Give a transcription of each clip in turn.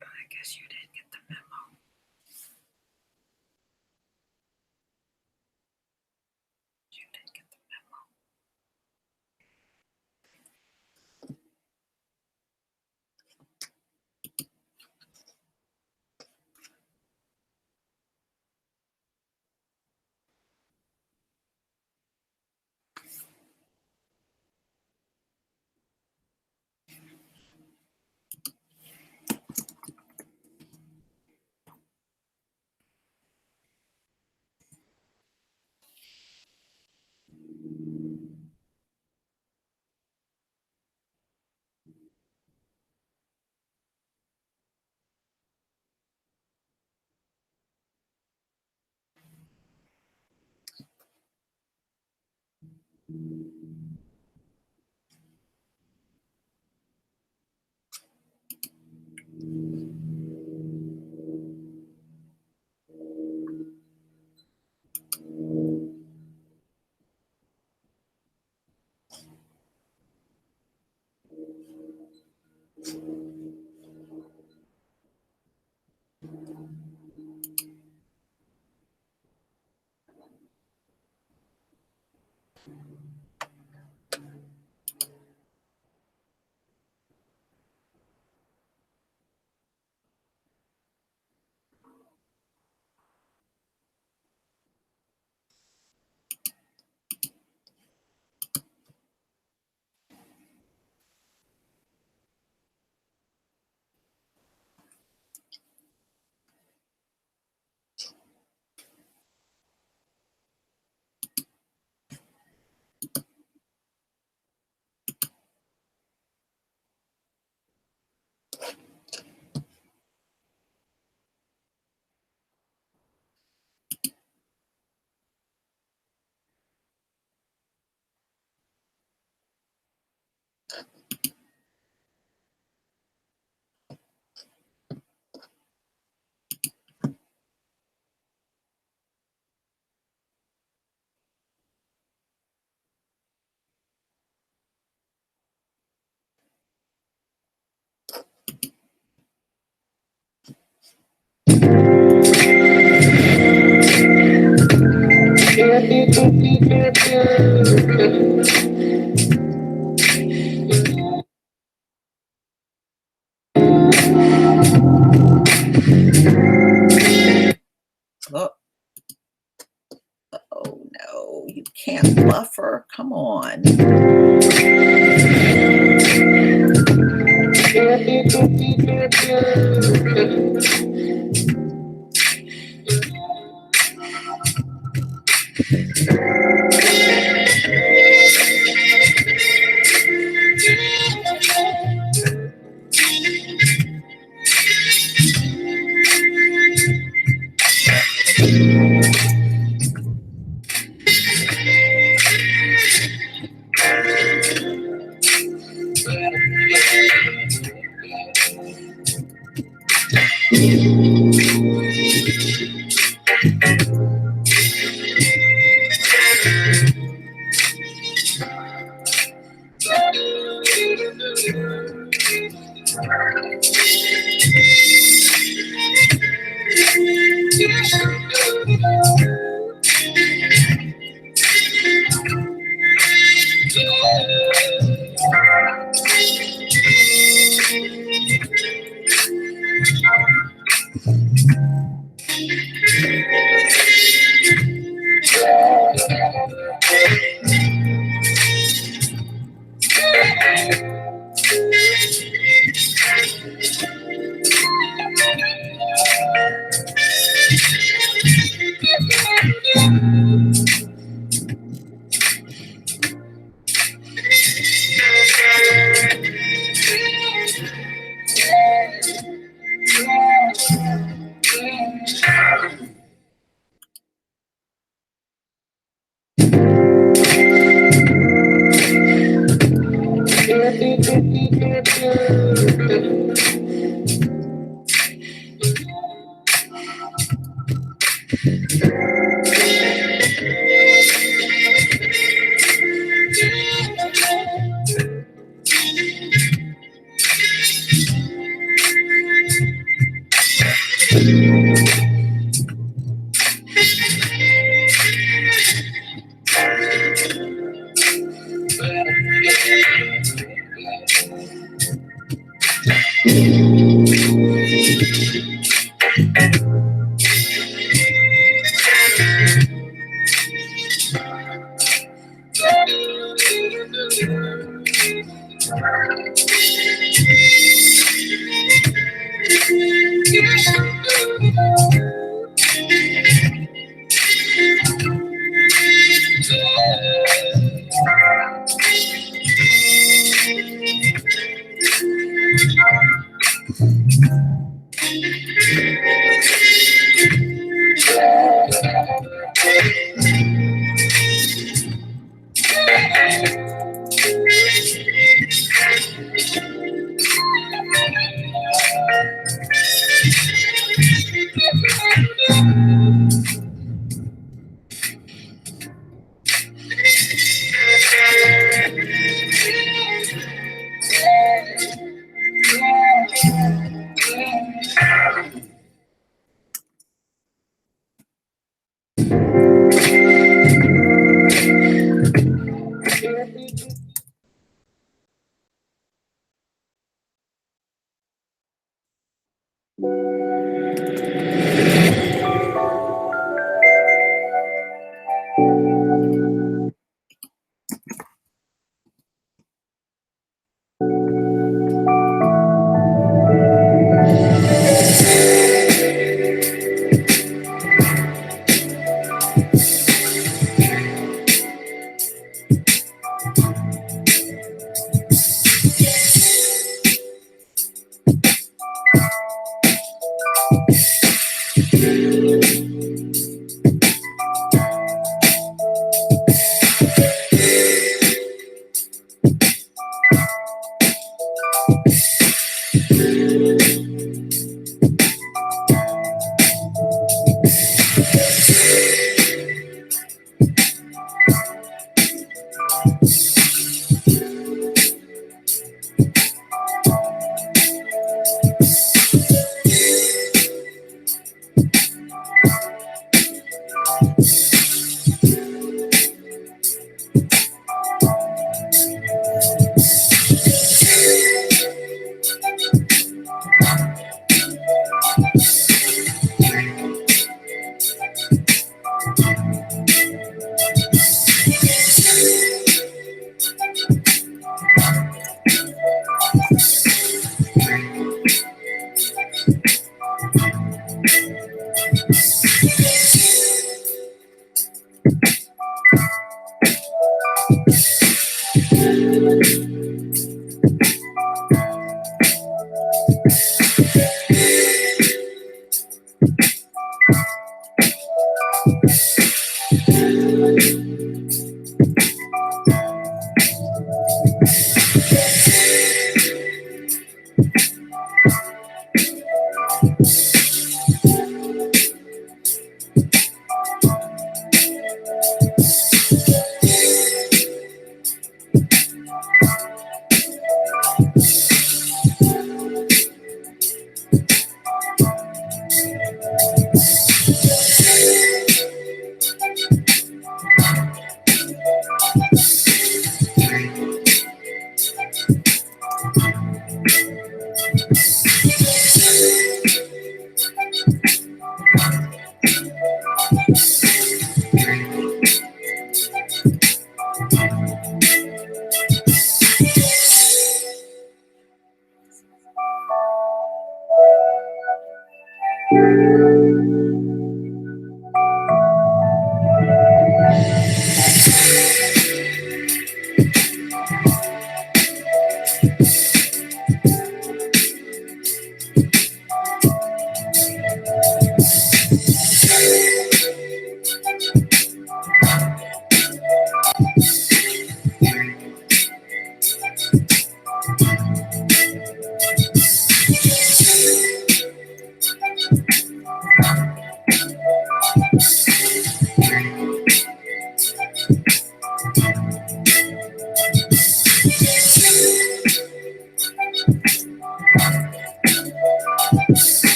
But I guess you didn't get the memo. You didn't get the memo. Oh no, you can't buffer. Come on.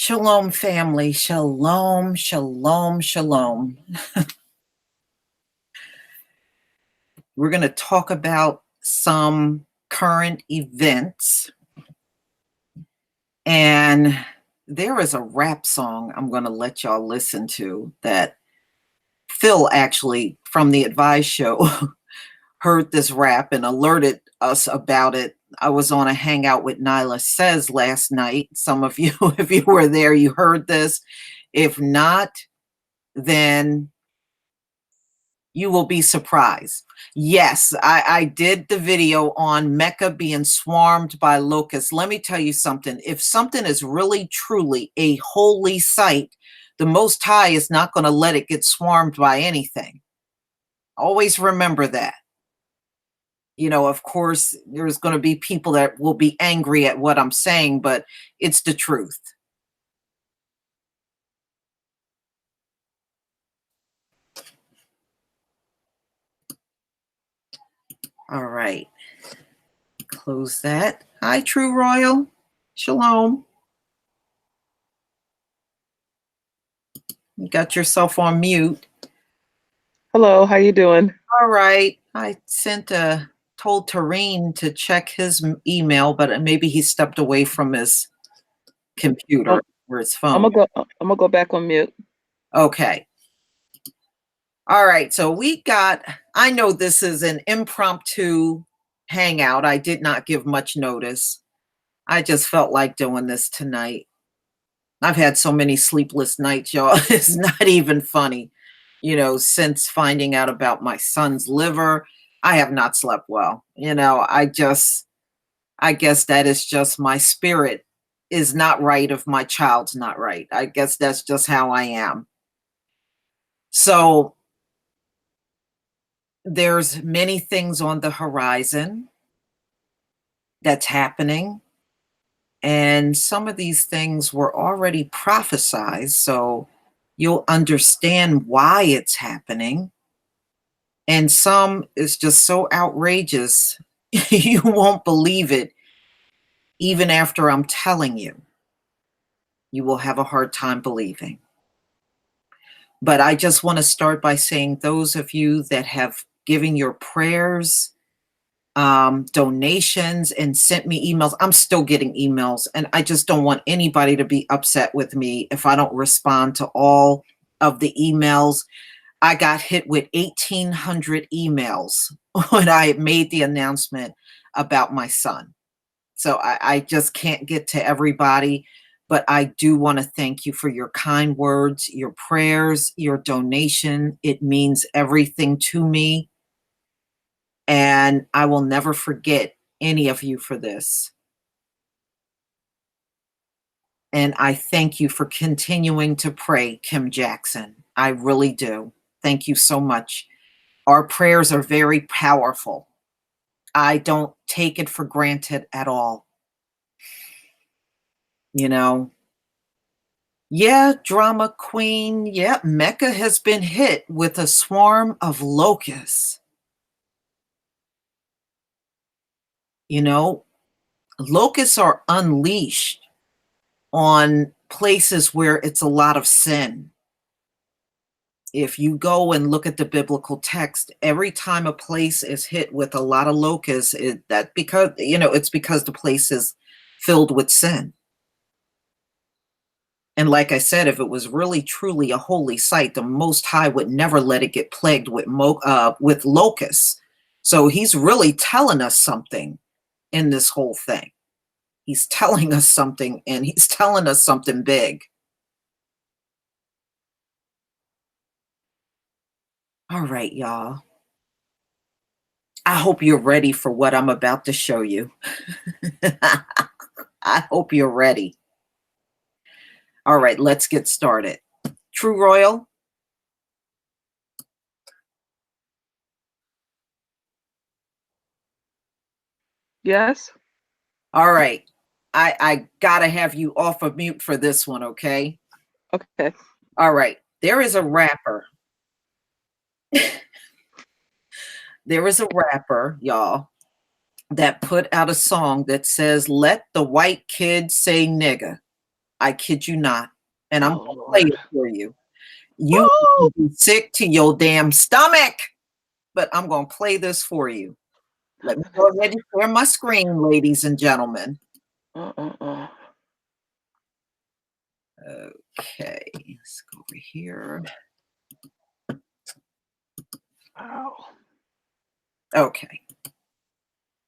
Shalom, family. Shalom, shalom, shalom. We're going to talk about some current events. And there is a rap song I'm going to let y'all listen to that Phil actually from the Advice Show heard this rap and alerted us about it. I was on a hangout with Nyla Says last night. Some of you, if you were there, you heard this. If not, then you will be surprised. Yes, I did the video on Mecca being swarmed by locusts. Let me tell you something. If something is really, truly a holy site, the Most High is not going to let it get swarmed by anything. Always remember that. You know, of course, there's going to be people that will be angry at what I'm saying, but it's the truth. All right. Close that. Hi, True Royal. Shalom. You got yourself on mute. Hello, how you doing? All right. I told Tareen to check his email, but maybe he stepped away from his computer or his phone. I'm gonna go back on mute. Okay. All right. So I know this is an impromptu hangout. I did not give much notice. I just felt like doing this tonight. I've had so many sleepless nights, y'all. It's not even funny. You know, since finding out about my son's liver, I have not slept well. You know, I guess that is just my spirit is not right if my child's not right. I guess that's just how I am. So there's many things on the horizon that's happening. And some of these things were already prophesied. So you'll understand why it's happening. And some is just so outrageous, you won't believe it, even after I'm telling you. You will have a hard time believing. But I just want to start by saying those of you that have given your prayers, donations, and sent me emails, I'm still getting emails, and I just don't want anybody to be upset with me if I don't respond to all of the emails. I got hit with 1,800 emails when I made the announcement about my son. So I just can't get to everybody, but I do want to thank you for your kind words, your prayers, your donation. It means everything to me. And I will never forget any of you for this. And I thank you for continuing to pray, Kim Jackson. I really do. Thank you so much. Our prayers are very powerful. I don't take it for granted at all. You know, yeah, drama queen. Yeah, Mecca has been hit with a swarm of locusts. You know, locusts are unleashed on places where it's a lot of sin. If you go and look at the biblical text, every time a place is hit with a lot of locusts, it's because the place is filled with sin. And like I said, if it was really truly a holy site, the Most High would never let it get plagued with locusts. So he's really telling us something in this whole thing. He's telling us something, and he's telling us something big. All right, y'all. I hope you're ready for what I'm about to show you. I hope you're ready. All right, let's get started. True Royal. Yes. All right. I gotta have you off of mute for this one, okay? Okay. All right. There is a rapper. There is a rapper, y'all, that put out a song that says, "Let the white kid say nigga." I kid you not. And I'm Oh, going to play Lord. it for you. You Oh! will be sick to your damn stomach, but I'm going to play this for you. Let me go ahead and share my screen, ladies and gentlemen. Uh-uh-uh. Okay, let's go over here. Wow. Okay.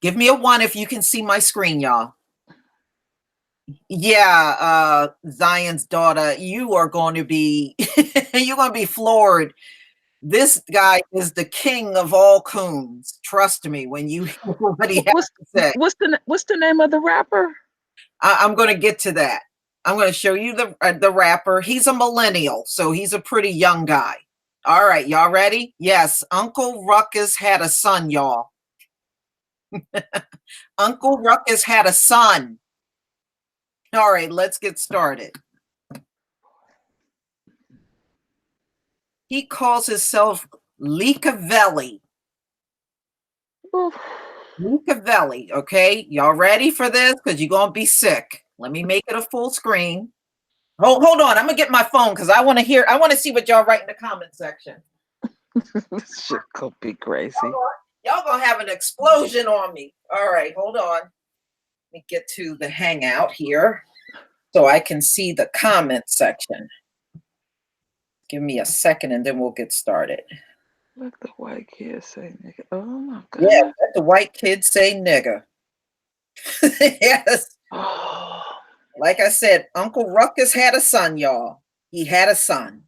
Give me a 1 if you can see my screen, y'all. Yeah, Zion's daughter, you are going to be you're going to be floored. This guy is the king of all coons. Trust me when you hear what he has to say. What's the name of the rapper? I'm going to get to that. I'm going to show you the rapper. He's a millennial, so he's a pretty young guy. All right, y'all ready? Yes, Uncle Ruckus had a son, y'all. Uncle Ruckus had a son. All right, let's get started. He calls himself Leacavelli. Oof. Leacavelli, okay? Y'all ready for this? Because you're going to be sick. Let me make it a full screen. Hold on. I'm going to get my phone because I want to see what y'all write in the comment section. This shit could be crazy. Y'all going to have an explosion on me. All right, hold on. Let me get to the Hangout here so I can see the comment section. Give me a second and then we'll get started. Let the white kid say nigga. Oh my God. Yeah, let the white kid say nigga. Yes. Oh. Like I said, Uncle Ruckus had a son, y'all. He had a son.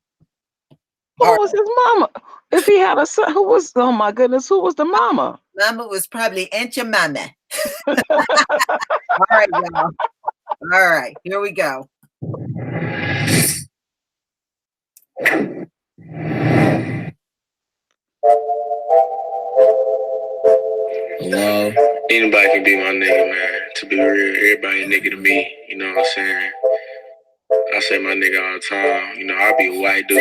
Who was his mama? If he had a son, who was, oh my goodness, who was the mama? Mama was probably Aunt Jemima. All right, y'all. All right, here we go. Hello? Anybody can be my nigga, man. To be real, everybody a nigga to me. You know what I'm saying? I say my nigga all the time. You know, I be a white dude,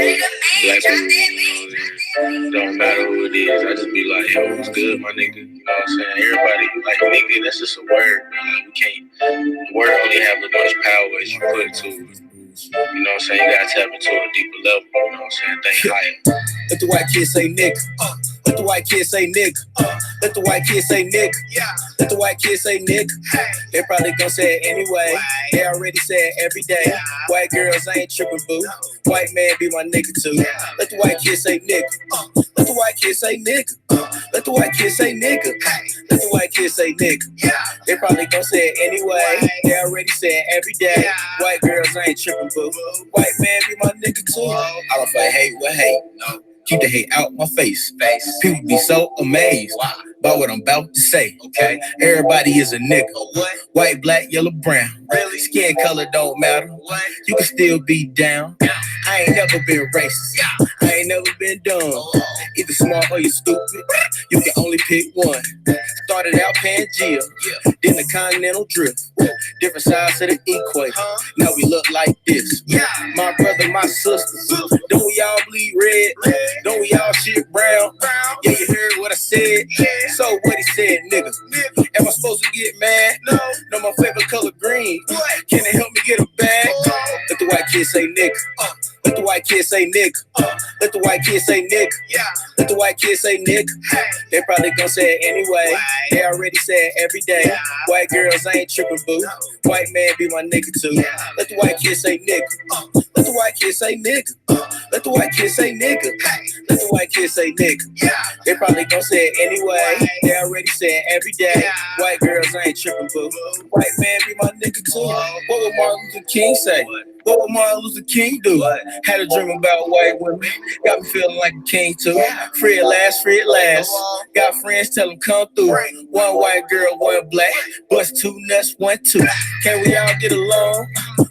black dude, you know what I'm saying? Don't matter who it is. I just be like, yo, what's good, my nigga? You know what I'm saying? Everybody, like, nigga, that's just a word, man. Like, we can't, the word only have as much power as you put it to. You know what I'm saying? You gotta tap into a deeper level. You know what I'm saying? Think higher. Let the white kid say nigga. Let the white kid say nigga. Let the white kid say nigga. Let the white kid say nigga. They probably gonna say it anyway. They already say it every day. White girls ain't tripping, boo. White man be my nigga too. Let the white kid say nigga. Let the white kid say nigga. Let the white kid say nigga. Let the white kid say nigga. They probably gonna say it anyway. They already say it every day. White girls ain't tripping, boo. White man be my nigga too. I don't fight hate with hate. No. Keep the hate out my face. People be so amazed by what I'm about to say. Okay, everybody is a nigga. White, black, yellow, brown. Really? Skin color don't matter. You can still be down. I ain't never been racist. I ain't never been dumb. Either smart or you stupid. You can only pick one. Started out Pangea, then the Continental Drift. Different sides of the equator. Now we look like this. My brother, my sisters. Don't we all bleed red? Don't we all shit brown? Yeah, you heard what I said. So what he said, nigga. Am I supposed to get mad? No, my favorite color green. Can it help me get a bag? Let the white kid say nigga. Let the white kid say nigga. Let the white kid say nigga. Let the white kid say nigga. They probably gonna say it anyway. They already say it every day. White girls ain't tripping, boo. White man be my nigga too. Let the white kid say nigga. Let the white kid say nigga. Let the white kid say nigga. Let the white kid say nigga. They probably gonna say it anyway. They already say it every day. White girls ain't tripping, boo. White man be my nigga too. What would Martin Luther King say? What would Martin Luther King do? Had a dream about white women. Got me feeling like a king too. Free at last, free at last. Got friends tell them come through. One white girl, one black. Bust two nuts, 1, 2. Can we all get along?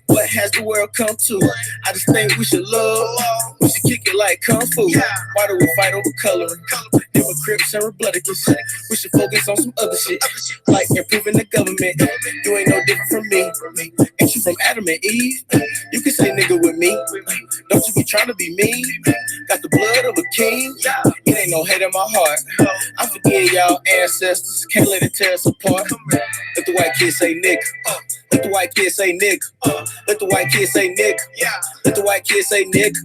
What has the world come to? I just think we should love. We should kick it like kung fu. Why do we fight over coloring? Different Crips and Republicans. We should focus on some other shit, like improving the government. You ain't no different from me. Ain't you from Adam and Eve? You can say nigga with me. Don't you be trying to be mean. Got the blood of a king. It ain't no hate in my heart. I forgive y'all ancestors, can't let it tear us apart. Let the white kids say nigga. Let the white kids say nigga. Let the white kids say nigga. Let the white kids say nigga.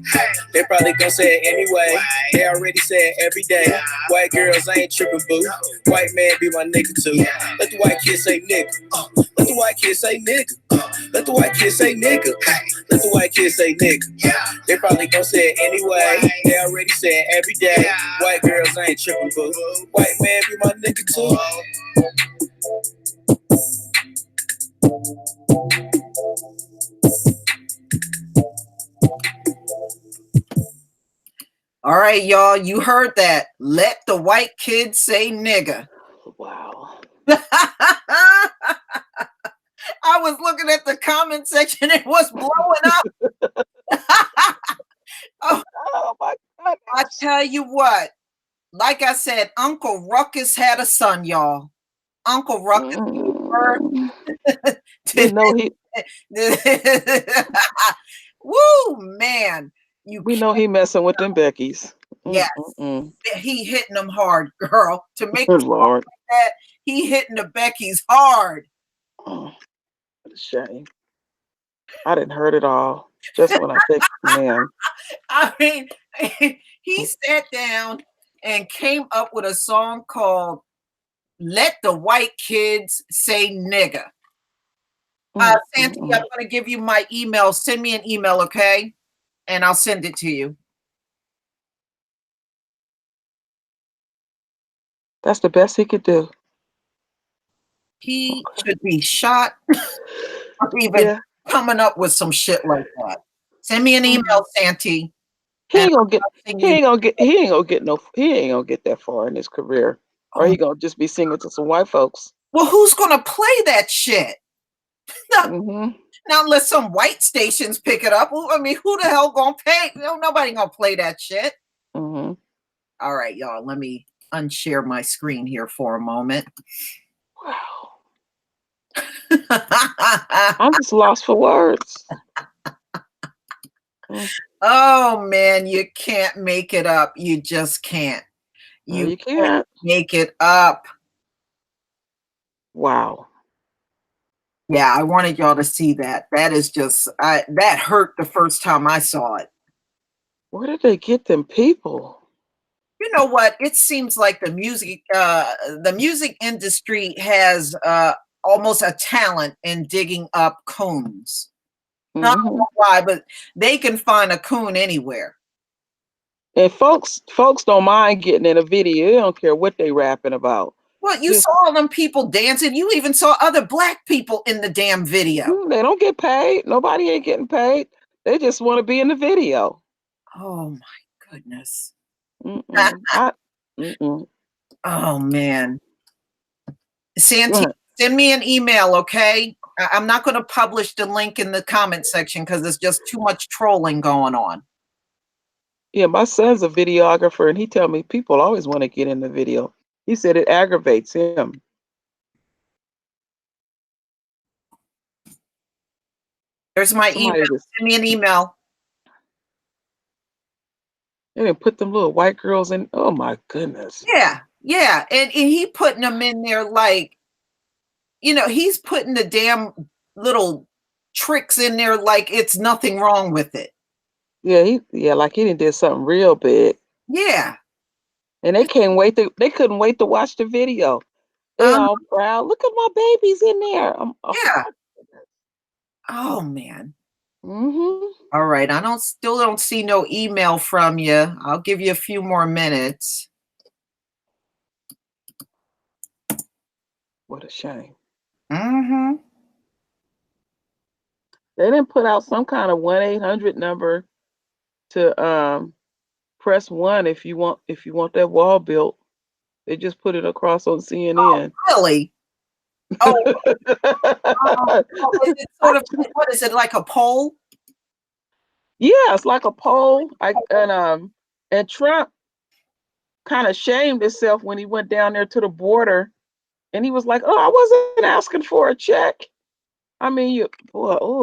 They probably gon' say it anyway. They already say it every day. White girls ain't tripping, boo. White man be my nigga too. Let the white kids say nigga. Let the white kids say nigga. Let the white kids say nigga. Let the white kids say nigga. They probably gon' say it anyway. They already say it every day. White girls ain't tripping, boo. White man be my nigga too. All right, y'all, you heard that. Let the white kids say nigga. Wow. I was looking at the comment section, it was blowing up. Oh my God. I tell you what, like I said, Uncle Ruckus had a son, y'all. Uncle Ruckus. We know he. Woo, man. We know he messing with them Beckys. Yes. He hitting them hard, girl. To make Good Lord. that, he hitting the Beckys hard. Oh, what a shame. I didn't heard it all. Just when I think, man. I mean, he sat down and came up with a song called Let the White Kids Say Nigga. Santi, I'm going to give you my email. Send me an email, okay? And I'll send it to you. That's the best he could do. He should be shot or even coming up with some shit like that. Send me an email, Santi. He ain't gonna get that far in his career. Or he gonna just be singing to some white folks. Well, who's gonna play that shit? Not unless some white stations pick it up. I mean, who the hell gonna pay? Nobody gonna play that shit. All right, y'all. Let me unshare my screen here for a moment. Wow. I'm just lost for words. Oh man, you can't make it up. You just can't. You can't make it up. Wow. Yeah, I wanted y'all to see that. That is just that hurt the first time I saw it. Where did they get them people? You know what? It seems like the music industry has almost a talent in digging up coons. I don't know why, but they can find a coon anywhere. And folks don't mind getting in a video. They don't care what they rapping about. Well, you saw all them people dancing. You even saw other black people in the damn video. They don't get paid. Nobody ain't getting paid. They just want to be in the video. Oh my goodness. Oh man. Santi, send me an email, okay? I'm not going to publish the link in the comment section because there's just too much trolling going on. Yeah, my son's a videographer, and he tell me people always want to get in the video. He said it aggravates him. There's my email. Send me an email. They didn't put them little white girls in. Oh my goodness. Yeah. And he putting them in there like, he's putting the damn little tricks in there like it's nothing wrong with it. Yeah, like he did something real big. Yeah. And they couldn't wait to watch the video. They all proud. Look at my babies in there. Yeah. Oh man. All right. I still don't see no email from you. I'll give you a few more minutes. What a shame. They didn't put out some kind of 1-800 number to press 1 if you want that wall built. They just put it across on CNN. Oh, really? Oh, is it sort of, what is it, like a poll? Yeah, it's like a poll. And Trump kind of shamed himself when he went down there to the border, and he was like, "Oh, I wasn't asking for a check." I mean,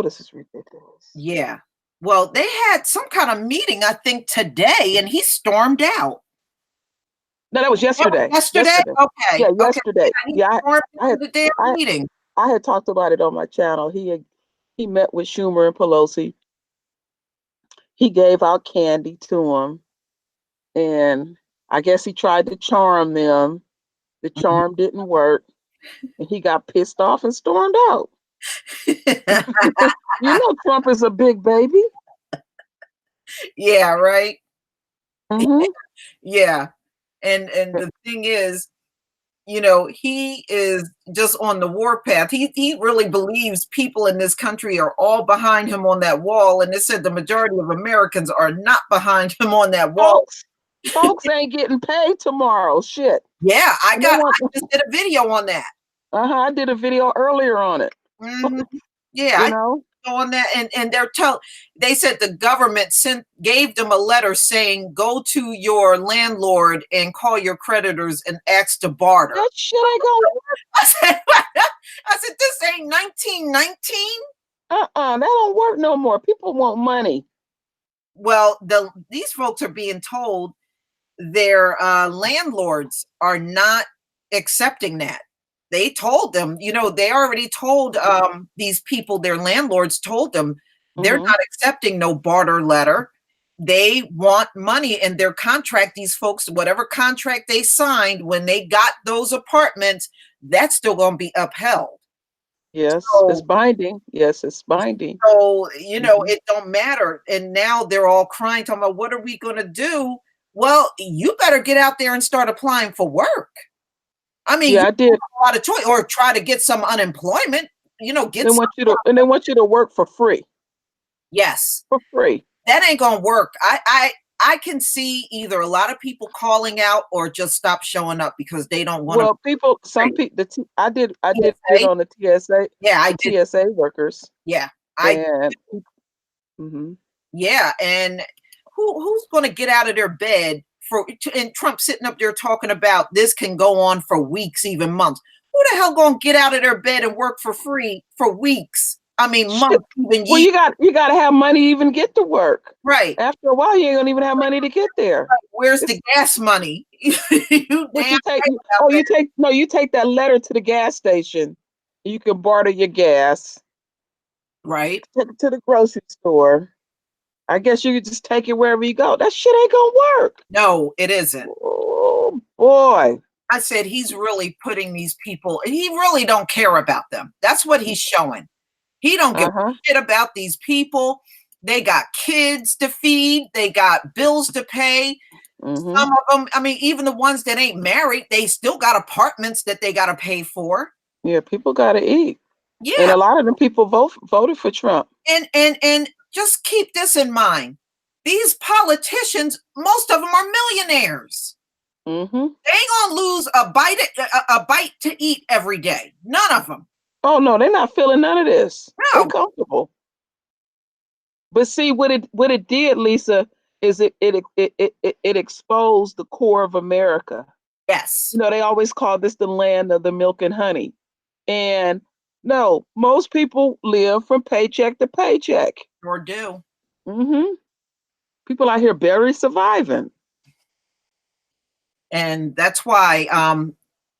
this is ridiculous. Yeah. Well, they had some kind of meeting, I think, today, and he stormed out. No, that was yesterday. Yesterday? Okay. Yeah, Okay. yesterday. Yeah, I had the damn meeting. I had talked about it on my channel. He met with Schumer and Pelosi. He gave out candy to them, and I guess he tried to charm them. The charm didn't work, and he got pissed off and stormed out. You know, Trump is a big baby. Yeah, right. Mm-hmm. Yeah. And the thing is, you know, he is just on the warpath. He really believes people in this country are all behind him on that wall. And it said the majority of Americans are not behind him on that wall. Folks ain't getting paid tomorrow. Shit. Yeah, I just did a video on that. I did a video earlier on it. Mm-hmm. Yeah, you know, on that, and they said the government gave them a letter saying go to your landlord and call your creditors and ask to barter. That shit ain't gonna work. I said this ain't 1919. That don't work no more. People want money. Well, these folks are being told their landlords are not accepting that. They told them, you know, they already told these people, their landlords told them they're not accepting no barter letter. They want money in their contract. These folks, whatever contract they signed when they got those apartments, that's still going to be upheld. Yes, it's binding. Yes, it's binding. So, you know, it don't matter. And now they're all crying, talking about what are we going to do? Well, you better get out there and start applying for work. I mean, yeah, I did a lot of choice, or try to get some unemployment. You know, they want you to work for free. Yes, for free. That ain't gonna work. I can see either a lot of people calling out or just stop showing up because they don't want to. Well, some people. I did it on the TSA. Yeah, I did. TSA workers. Yeah, yeah, and who's going to get out of their bed and Trump sitting up there talking about this can go on for weeks, even months. Who the hell going to get out of their bed and work for free for weeks? I mean, months, even years. Well, you got to have money to even get to work. Right. After a while, you ain't gonna even have money to get there. Where's the gas money? you take that letter to the gas station. You can barter your gas. Right. Take it to the grocery store. I guess you could just take it wherever you go. That shit ain't gonna work. No, it isn't. Oh boy. I said he's really putting these people, he really don't care about them. That's what he's showing. He don't give a shit about these people. They got kids to feed. They got bills to pay. Some of them, I mean, even the ones that ain't married, they still got apartments that they got to pay for. Yeah, people got to eat. Yeah. And a lot of them people voted for Trump. And just keep this in mind. These politicians, most of them are millionaires. They ain't gonna lose a bite to eat every day. None of them. Oh no, they're not feeling none of this. No. They're comfortable. But see what it did, Lisa, is it exposed the core of America. Yes. You know, they always call this the land of the milk and honey. And no, most people live from paycheck to paycheck. Sure do. People out here barely surviving. And that's why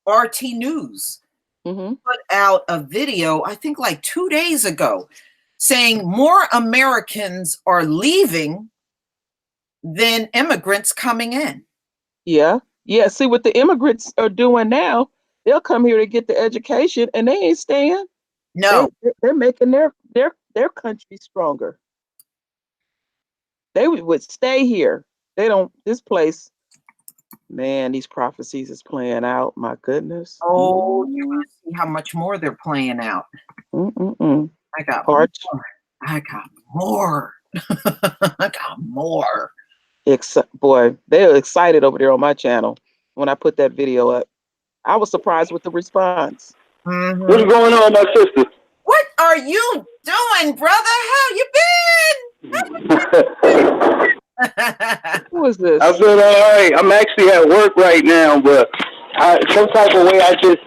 RT News put out a video, I think like 2 days ago, saying more Americans are leaving than immigrants coming in. Yeah. See what the immigrants are doing now. They'll come here to get the education, and they ain't staying. No, they're making their country stronger. They would stay here. They don't. This place, man. These prophecies is playing out. My goodness. Oh, you're gonna see how much more they're playing out. I got more. I got more. I got more. Boy, they're excited over there on my channel when I put that video up. I was surprised with the response. What's going on, my sister? What are you doing, brother? How you been? Who is this? I'm doing all right. I'm actually at work right now, but some type of way I just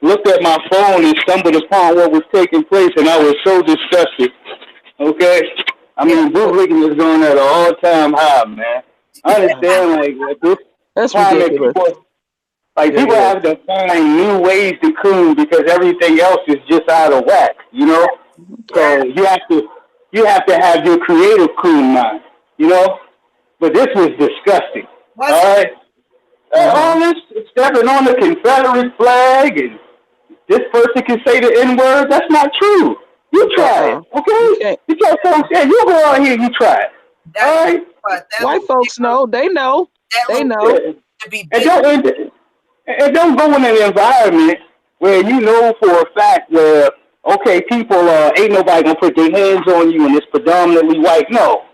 looked at my phone and stumbled upon what was taking place, and I was so disgusted. Okay? I mean, bootlegging is going at an all-time high, man. I understand, like, this That's time ridiculous. Like people have to find new ways to coon because everything else is just out of whack, you know. So you have to have your creative coon mind, you know. But this was disgusting. All right, all this stepping on the Confederate flag, and this person can say the N word. That's not true. You try it, okay? You tell folks, yeah, you go out here, you try it. All right. White folks know. They know. They know. And don't go in an environment where you know for a fact where, okay, people ain't nobody gonna put their hands on you and it's predominantly white. No.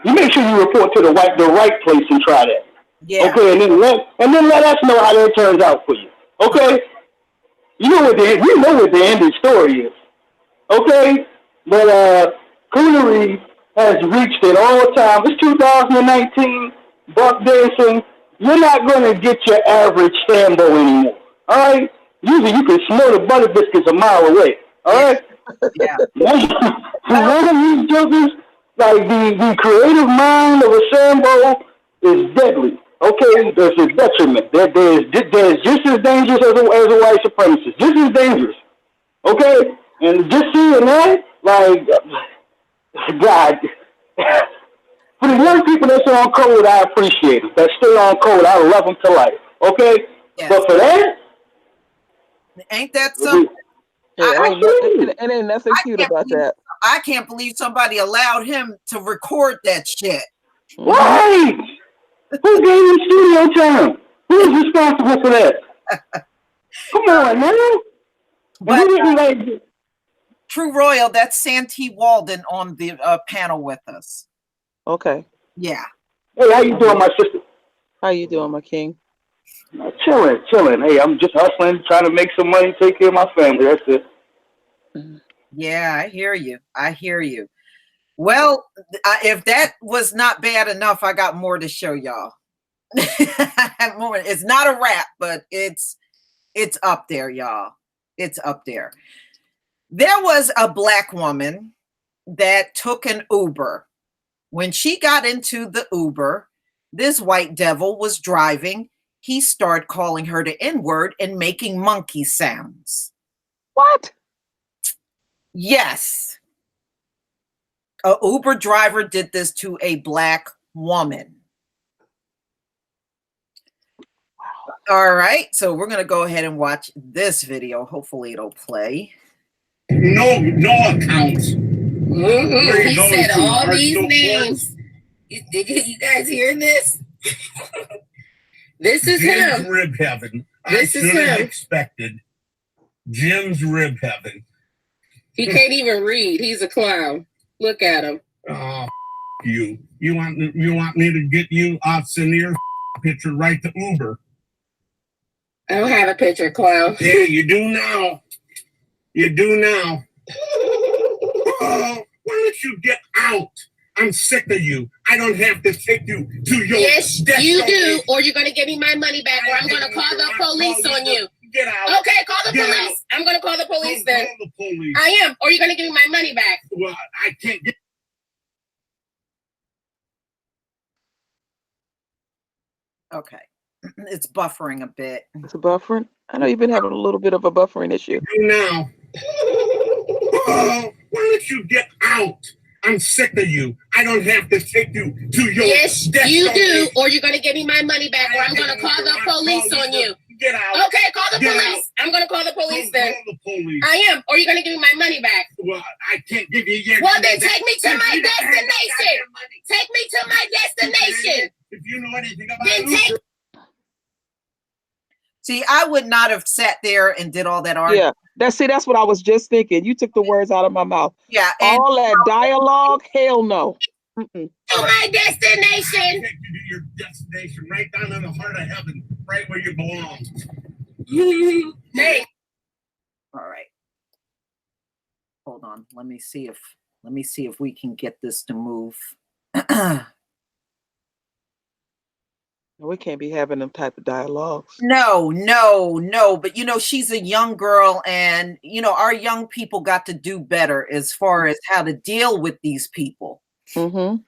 You make sure you report to the right place and try that. Yeah. Okay, and then let us know how that turns out for you. Okay? You know what the end of the story is. Okay? But coonery has reached it all time. It's 2019, buck dancing. You're not going to get your average Sambo anymore. All right? Usually you can smell the butter biscuits a mile away. All right? Yeah. One of these jokers, like the creative mind of a Sambo is deadly. Okay? There's a detriment. There's just as dangerous as a white supremacist. Just as dangerous. Okay? And just seeing that, like, God. For the young people that's on code, I appreciate it. That stay on code, I love them to life. Okay? Yes. But for that, ain't that something? It ain't nothing cute about that. I can't believe somebody allowed him to record that shit. Right! Who gave him studio time? Who's responsible for that? Come on, man. But, True Royal, that's Santee Walden on the panel with us. Okay. Yeah. Hey, how you doing, my sister? How you doing, my king? Chilling. Hey, I'm just hustling, trying to make some money, take care of my family. That's it. Yeah, I hear you. Well, if that was not bad enough, I got more to show y'all. It's not a rap, but it's up there, y'all. It's up there. There was a Black woman that took an Uber. When she got into the Uber, this white devil was driving. He started calling her the N-word and making monkey sounds. What? Yes. A Uber driver did this to a Black woman. Wow. All right, so we're going to go ahead and watch this video. Hopefully it'll play. No accounts. He said all these names. Did you guys hear this? This is Jim's him. Rib Heaven. This is him. Expected. Jim's Rib Heaven. He can't even read. He's a clown. Look at him. Oh, you. You want me to get you off Sinear picture right to Uber? I don't have a picture, clown. Yeah, you do now. You do now. Oh, why don't you get out? I'm sick of you. I don't have to take you to your Yes, you do, or you're going to give me my money back, or I'm going to call the police on you. Get out. Okay, call the police. I'm going to call the police then. Call the police. I am, or you're going to give me my money back. Well, I can't get. Okay. It's buffering a bit. It's a buffering? I know you've been having a little bit of a buffering issue. Now. Oh, why don't you get out? I'm sick of you. I don't have to take you to your. Yes, you do, or you're going to give me my money back, or I'm going to call the police on you. Get out. Okay, call the police. I'm going to call the police then. Call the police. I am, or you're going to give me my money back. Well, I can't give you your. Well, then take me to my destination. Take me to my destination. If you know anything about it. See, I would not have sat there and did all that argument. Yeah, that's what I was just thinking. You took the words out of my mouth. Yeah, all that dialogue, hell no. To my destination. I'll take you to your destination, right down in the heart of heaven, right where you belong. Hey. All right. Hold on. Let me see if we can get this to move. We can't be having them type of dialogues. No. But, she's a young girl and, our young people got to do better as far as how to deal with these people. Mm-hmm.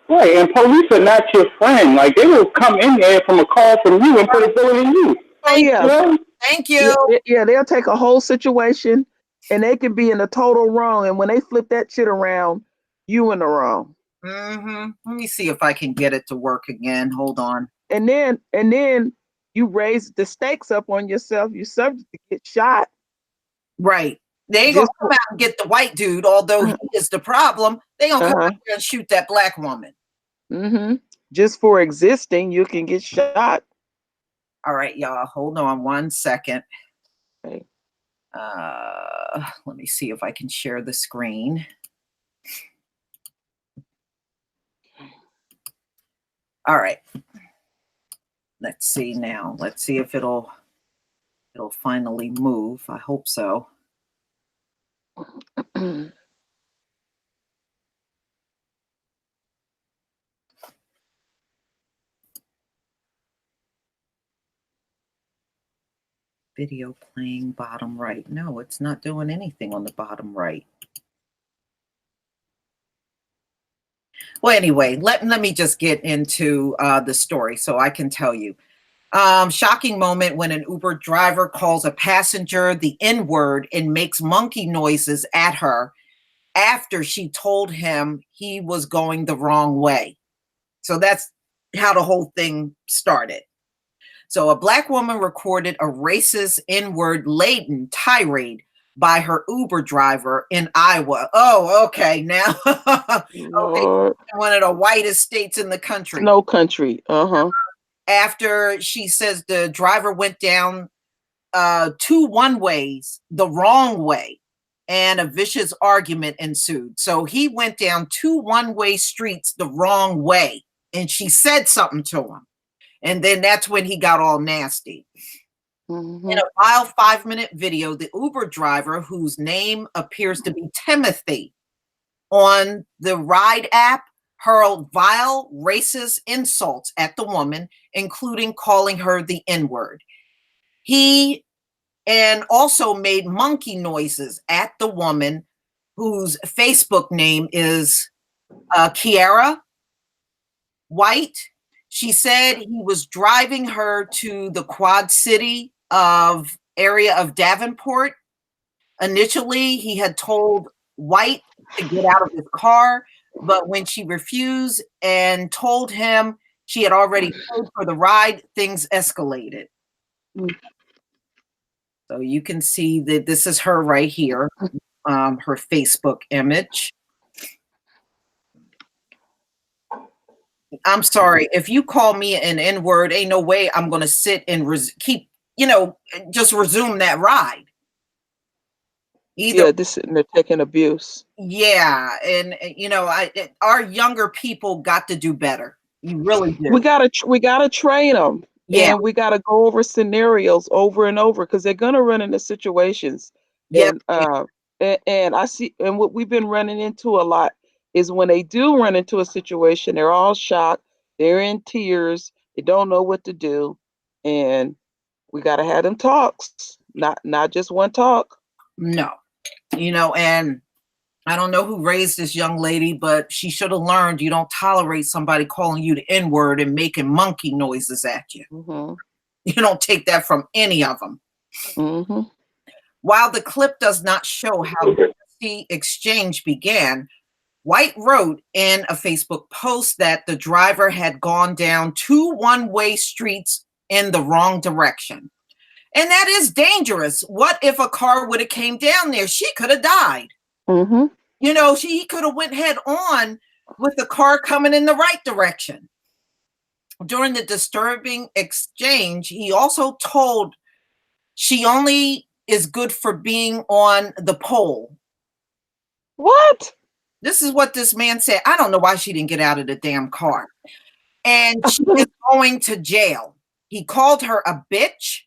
Right, and police are not your friend. Like, they will come in there from a call from you and put a bullet in you. Oh Thank yeah, You know? Thank yeah, you. yeah. They'll take a whole situation, and they can be in the total wrong. And when they flip that shit around, you in the wrong. Let me see if I can get it to work again. Hold on. And then you raise the stakes up on yourself. You're subject to get shot. Right. They ain't gonna Just come out and get the white dude, although he is the problem. They gonna come uh-huh. out there and shoot that black woman. Just for existing, you can get shot. All right, y'all. Hold on 1 second. Okay. Let me see if I can share the screen. All right. Let's see now. Let's see if it'll finally move. I hope so. Video playing bottom right. No, it's not doing anything on the bottom right. Well, anyway, let me just get into the story so I can tell you. Shocking moment when an Uber driver calls a passenger the N-word and makes monkey noises at her after she told him he was going the wrong way. So that's how the whole thing started. So a black woman recorded a racist N-word laden tirade by her Uber driver in Iowa. Oh, okay. Now, okay, one of the whitest states in the country. Snow country. After she says the driver went down two one-ways the wrong way, and a vicious argument ensued. So he went down two one-way streets the wrong way, and she said something to him. And then that's when he got all nasty. In a wild 5-minute video, the Uber driver, whose name appears to be Timothy, on the ride app, hurled vile, racist insults at the woman, including calling her the N-word. He and also made monkey noises at the woman, whose Facebook name is Kiara White. She said he was driving her to the Quad City area of Davenport. Initially, he had told White to get out of his car, but when she refused and told him she had already paid for the ride, things escalated. So you can see that this is her right here, her Facebook image. I'm sorry, if you call me an N-word, ain't no way I'm going to sit and keep, just resume that ride. Either they're taking abuse. Yeah, and our younger people got to do better. You really do. We gotta train them. Yeah, and we gotta go over scenarios over and over because they're gonna run into situations. yeah, And I see, and what we've been running into a lot is when they do run into a situation, they're all shocked, they're in tears, they don't know what to do, and we gotta have them talks, not just one talk. No, and I don't know who raised this young lady, but she should have learned you don't tolerate somebody calling you the N-word and making monkey noises at you. You don't take that from any of them. While the clip does not show how the exchange began, White wrote in a Facebook post that the driver had gone down two one-way streets in the wrong direction. And that is dangerous. What if a car would have came down there? She could have died. He could have went head on with the car coming in the right direction. During the disturbing exchange, he also told she only is good for being on the pole. What? This is what this man said. I don't know why she didn't get out of the damn car. And she is going to jail. He called her a bitch,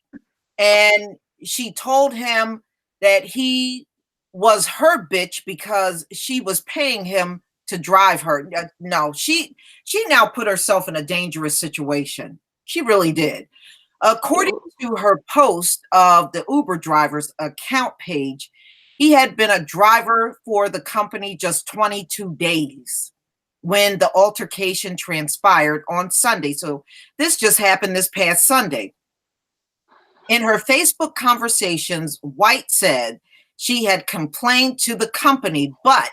and she told him that he was her bitch because she was paying him to drive her. No, she now put herself in a dangerous situation. She really did. According to her post of the Uber driver's account page, he had been a driver for the company just 22 days. when the altercation transpired on Sunday. So this just happened this past Sunday. In her Facebook conversations, White said she had complained to the company, but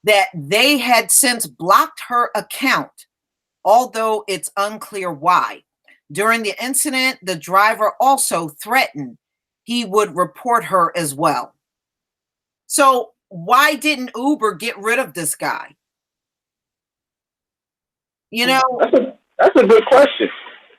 that they had since blocked her account, although it's unclear why. During the incident, the driver also threatened he would report her as well. So why didn't Uber get rid of this guy? You know, That's a good question.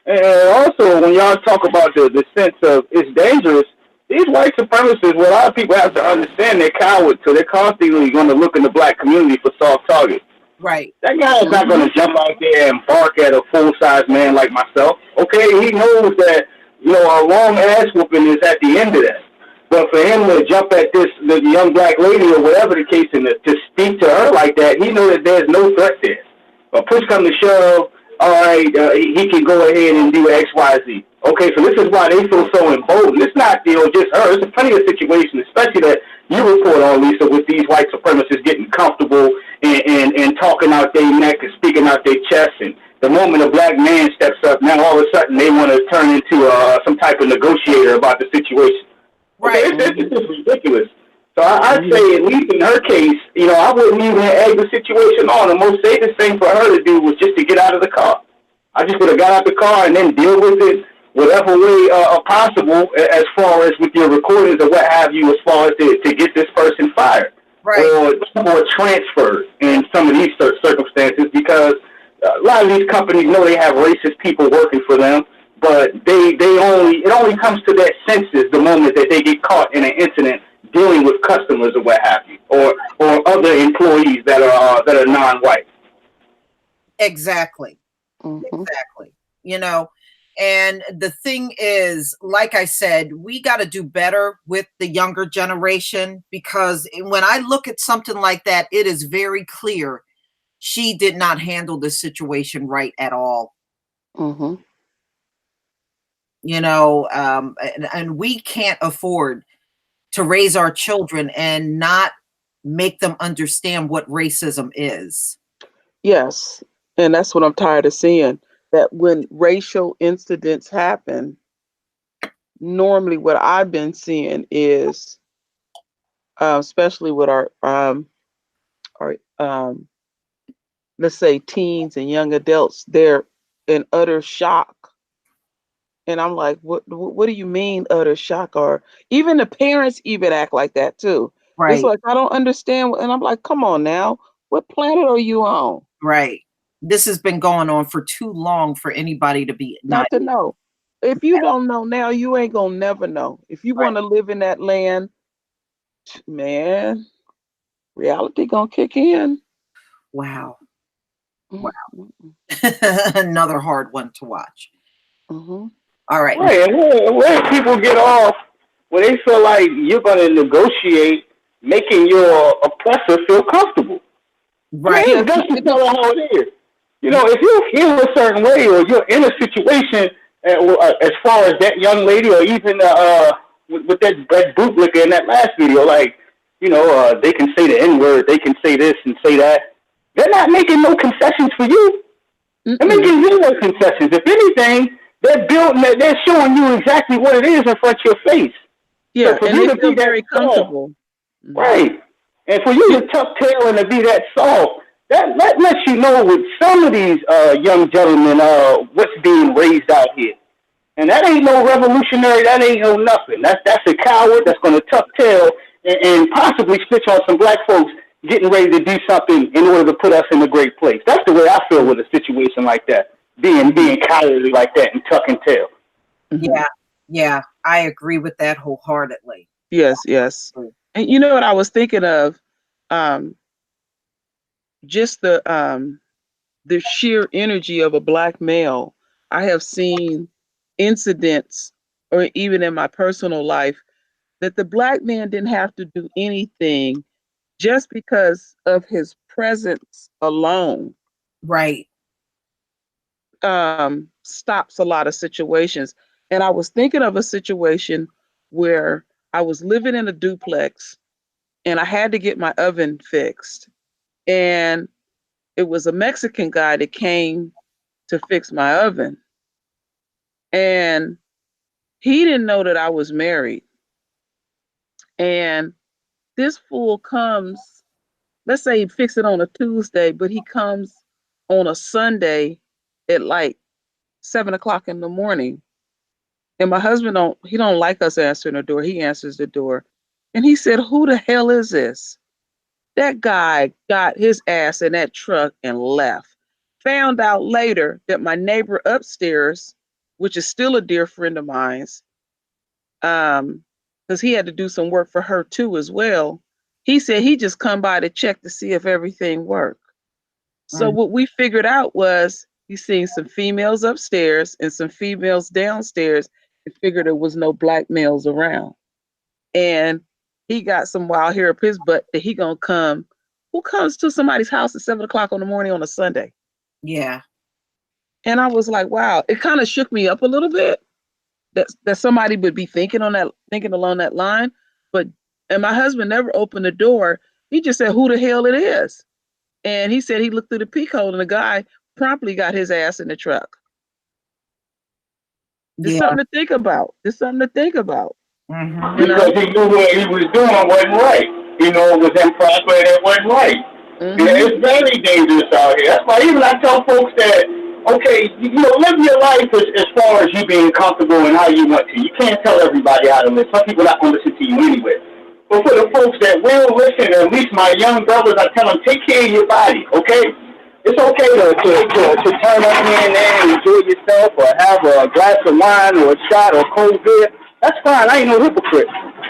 And also, when y'all talk about the sense of it's dangerous, these white supremacists, what a lot of people have to understand, they're cowards, so they're constantly going to look in the black community for soft targets. right, That guy is not going to jump out there and bark at a full-size man like myself. Okay, he knows that, you know, a long ass whooping is at the end of that. But for him to jump at the young black lady or whatever the case, and to speak to her like that, he knows that there's no threat there. But push come to shove, all right, he can go ahead and do X, Y, Z. Okay, so this is why they feel so emboldened. It's not, you know, just her. It's plenty of situations, especially that you report on, Lisa, with these white supremacists getting comfortable and talking out their neck and speaking out their chest. And the moment a black man steps up, now all of a sudden they want to turn into some type of negotiator about the situation. right. Okay, it's just ridiculous. So I'd say, at least in her case, you know, I wouldn't even egg the situation on. The most safest thing for her to do was just to get out of the car. I just would have got out the car and then deal with it whatever way possible, as far as with your recordings or what have you, as far as to get this person fired, Right. or transferred in some of these circumstances, because a lot of these companies know they have racist people working for them, but it only comes to that senses the moment that they get caught in an incident dealing with customers or what have you, or other employees that are non-white. Exactly. Exactly. You know, and the thing is, like I said, we got to do better with the younger generation, because when I look at something like that, it is very clear she did not handle the situation right at all. You know, and we can't afford to raise our children and not make them understand what racism is. Yes. And that's what I'm tired of seeing. That when racial incidents happen, normally what I've been seeing is, especially with our let's say teens and young adults, they're in utter shock. And I'm like, what do you mean utter shock? Or even the parents even act like that too. It's Right. like, I don't understand. And I'm like, come on now, what planet are you on? Right. This has been going on for too long for anybody to be Not to know. If you don't know now, you ain't gonna never know. If you want to live in that land, man, reality gonna kick in. Wow. Mm-hmm. Another hard one to watch. Mm-hmm. All right. Right, and where people get off, where they feel like you're going to negotiate making your oppressor feel comfortable. Right. I mean, that's just tell her how it is. You know, if you feel a certain way or you're in a situation, as far as that young lady, or even with that bootlicker in that last video, like, you know, they can say the N-word, they can say this and say that. They're not making no concessions for you. They're making zero concessions. If anything, they're showing you exactly what it is in front of your face. Yeah, so for and you they to feel be that very comfortable. soft, right? And for you to tuck tail and to be that soft, that lets you know with some of these young gentlemen what's being raised out here. And that ain't no revolutionary. That ain't no nothing. That's a coward that's going to tuck tail and possibly snitch on some black folks getting ready to do something in order to put us in a great place. That's the way I feel with a situation like that, being cowardly like that and tucking tail. Yeah, I agree with that wholeheartedly. Yes. And you know what I was thinking of? Just the sheer energy of a black male. I have seen incidents, or even in my personal life, that the black man didn't have to do anything, just because of his presence alone Right. stops a lot of situations. And I was thinking of a situation where I was living in a duplex and I had to get my oven fixed. And it was a Mexican guy that came to fix my oven. And he didn't know that I was married. And this fool comes, let's say he fixed it on a Tuesday, but he comes on a Sunday at like 7 o'clock in the morning. And my husband don't like us answering the door. He answers the door. And he said, "Who the hell is this?" That guy got his ass in that truck and left. Found out later that my neighbor upstairs, which is still a dear friend of mine's, because he had to do some work for her too as well. He said he just come by to check to see if everything worked. So what we figured out was he's seen some females upstairs and some females downstairs and figured there was no black males around. And he got some wild hair up his butt that he gonna come. Who comes to somebody's house at 7 o'clock in the morning on a Sunday? Yeah. And I was like, wow, it kind of shook me up a little bit that somebody would be thinking along that line. And my husband never opened the door. He just said, "Who the hell it is?" And he said he looked through the peek hole and the guy promptly got his ass in the truck. There's something to think about. Mm-hmm. Because he knew what he was doing wasn't right. You know, it was improper and it wasn't right. Mm-hmm. Yeah, it's very dangerous out here. That's why even I tell folks that, okay, you know, live your life as far as you being comfortable and how you want to. You can't tell everybody how to live. Some people not going to listen to you anyway. But for the folks that will listen, at least my young brothers, I tell them, take care of your body, okay? It's okay to turn up here and there and enjoy yourself or have a glass of wine or a shot or cold beer. That's fine. I ain't no hypocrite.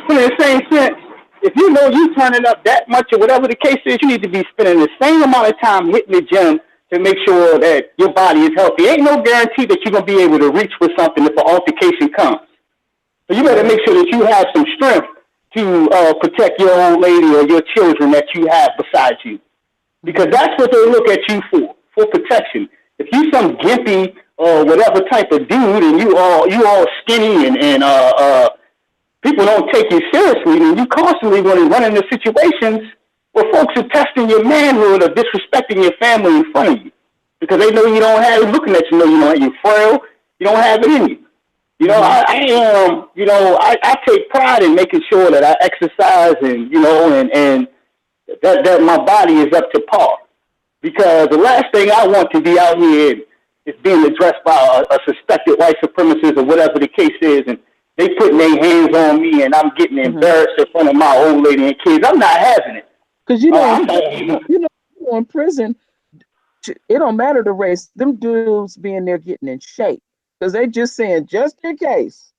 But in the same sense, if you know you turning up that much or whatever the case is, you need to be spending the same amount of time hitting the gym to make sure that your body is healthy. Ain't no guarantee that you're going to be able to reach for something if an altercation comes. So you better make sure that you have some strength to protect your old lady or your children that you have beside you. Because that's what they look at you for protection. If you some gimpy or whatever type of dude and you all skinny and people don't take you seriously, then you constantly going to run into situations where folks are testing your manhood or disrespecting your family in front of you. Because they know you don't have it, looking at you, know you don't, you're frail, you don't have it in you. You know, I take pride in making sure that I exercise and, you know, and that my body is up to par. Because the last thing I want to be out here is being addressed by a suspected white supremacist or whatever the case is, and they putting their hands on me and I'm getting embarrassed in front of my old lady and kids. I'm not having it. Because in prison, it don't matter the race. Them dudes being there getting in shape. Because they just saying, just in case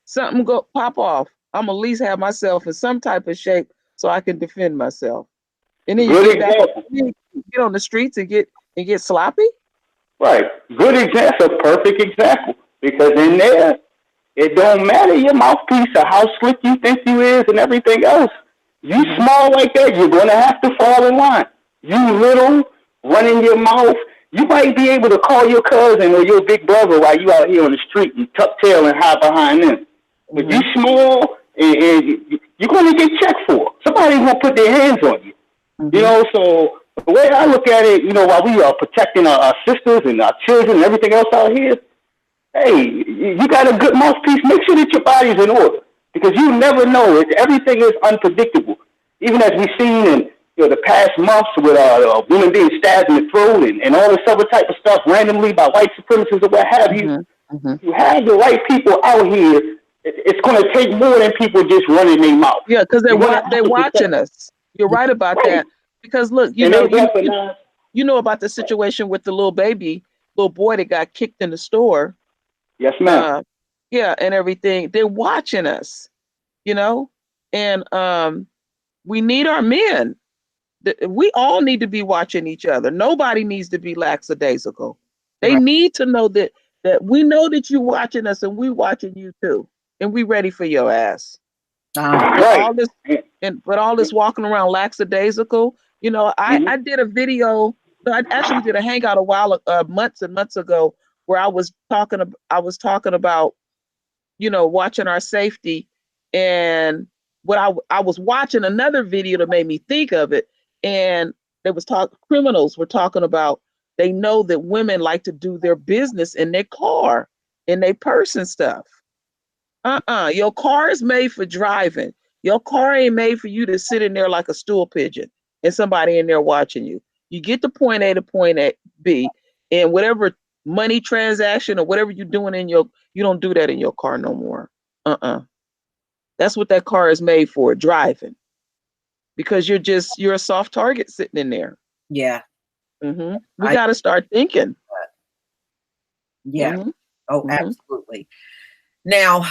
something go pop off, I'm at least have myself in some type of shape so I can defend myself. And then you get on the streets and get sloppy. Right. Good example, perfect example. Because in there, it don't matter your mouthpiece or how slick you think you is and everything else. You small like that, you're gonna have to fall in line. You little, running your mouth. You might be able to call your cousin or your big brother while you out here on the street and tuck tail and hide behind them. But you small and you're going to get checked for. Somebody's going to put their hands on you. You know, so the way I look at it, you know, while we are protecting our sisters and our children and everything else out here, hey, you got a good mouthpiece. Make sure that your body's in order because you never know. Everything is unpredictable. Even as we've seen in the past months with women being stabbed in the throat and all this other type of stuff randomly by white supremacists or what have you. You have the right people out here. It's going to take more than people just running their mouth. Yeah, because they're watching us. You're right about that. Because look, you know about the situation with the little boy that got kicked in the store. Yes, ma'am. Yeah, and everything. They're watching us, you know, and we need our men. We all need to be watching each other. Nobody needs to be lackadaisical. They need to know that we know that you're watching us and we watching you too. And we ready for your ass. All this walking around lackadaisical. You know, I did a video. I actually did a hangout a while months and months ago where I was talking about, you know, watching our safety. And what I was watching another video that made me think of it. And criminals were talking about, they know that women like to do their business in their car, in their purse and stuff. Your car is made for driving. Your car ain't made for you to sit in there like a stool pigeon and somebody in there watching you. You get to point A to point B, and whatever money transaction or whatever you're doing you don't do that in your car no more. That's what that car is made for, driving. Because you're a soft target sitting in there. Yeah. We got to start thinking. Yeah. Absolutely. Now,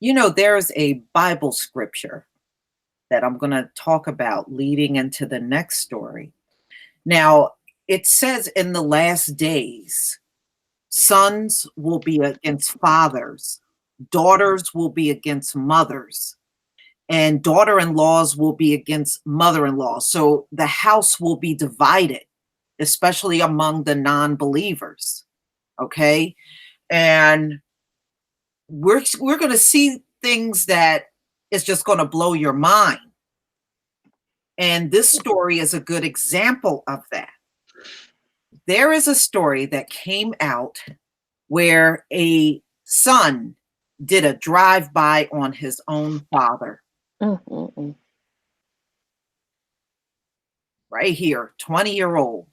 there's a Bible scripture that I'm going to talk about leading into the next story. Now, it says in the last days, sons will be against fathers, daughters will be against mothers, and daughter-in-laws will be against mother-in-laws. So the house will be divided, especially among the non-believers. Okay? And we're going to see things that is just going to blow your mind. And this story is a good example of that. There is a story that came out where a son did a drive-by on his own father. Right here, 20-year-old.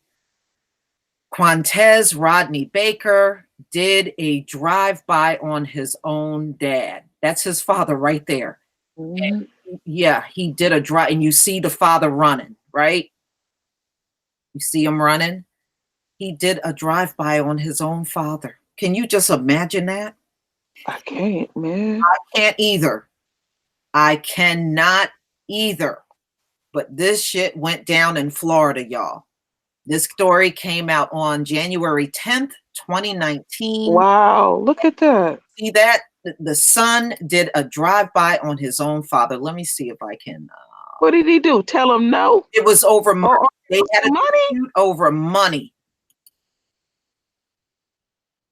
Quantez Rodney Baker did a drive-by on his own dad. That's his father right there. And yeah, he did a drive, and you see the father running, right? You see him running. He did a drive-by on his own father. Can you just imagine that? I can't, man. I can't either. I cannot either. But this shit went down in Florida, y'all. This story came out on January 10th, 2019. Wow, look at that. See that? The son did a drive-by on his own father. Let me see if I can. What did he do? Tell him no? It was over money. They had a money? dispute over money.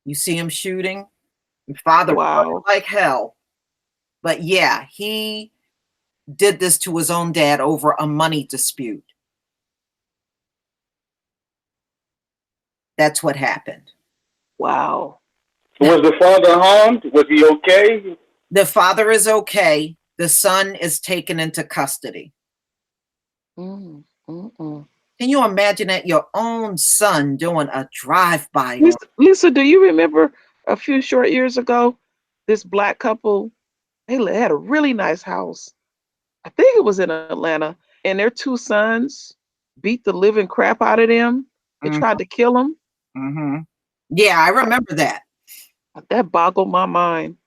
You see him shooting? Father, wow, like hell. But yeah, he did this to his own dad over a money dispute. That's what happened. Wow. Was the father harmed? Was he okay? The father is okay. The son is taken into custody. Can you imagine that your own son doing a drive-by? Lisa, do you remember a few short years ago, this black couple, they had a really nice house. I think it was in Atlanta, and their two sons beat the living crap out of them. They tried to kill them. Yeah, I remember that. That boggled my mind.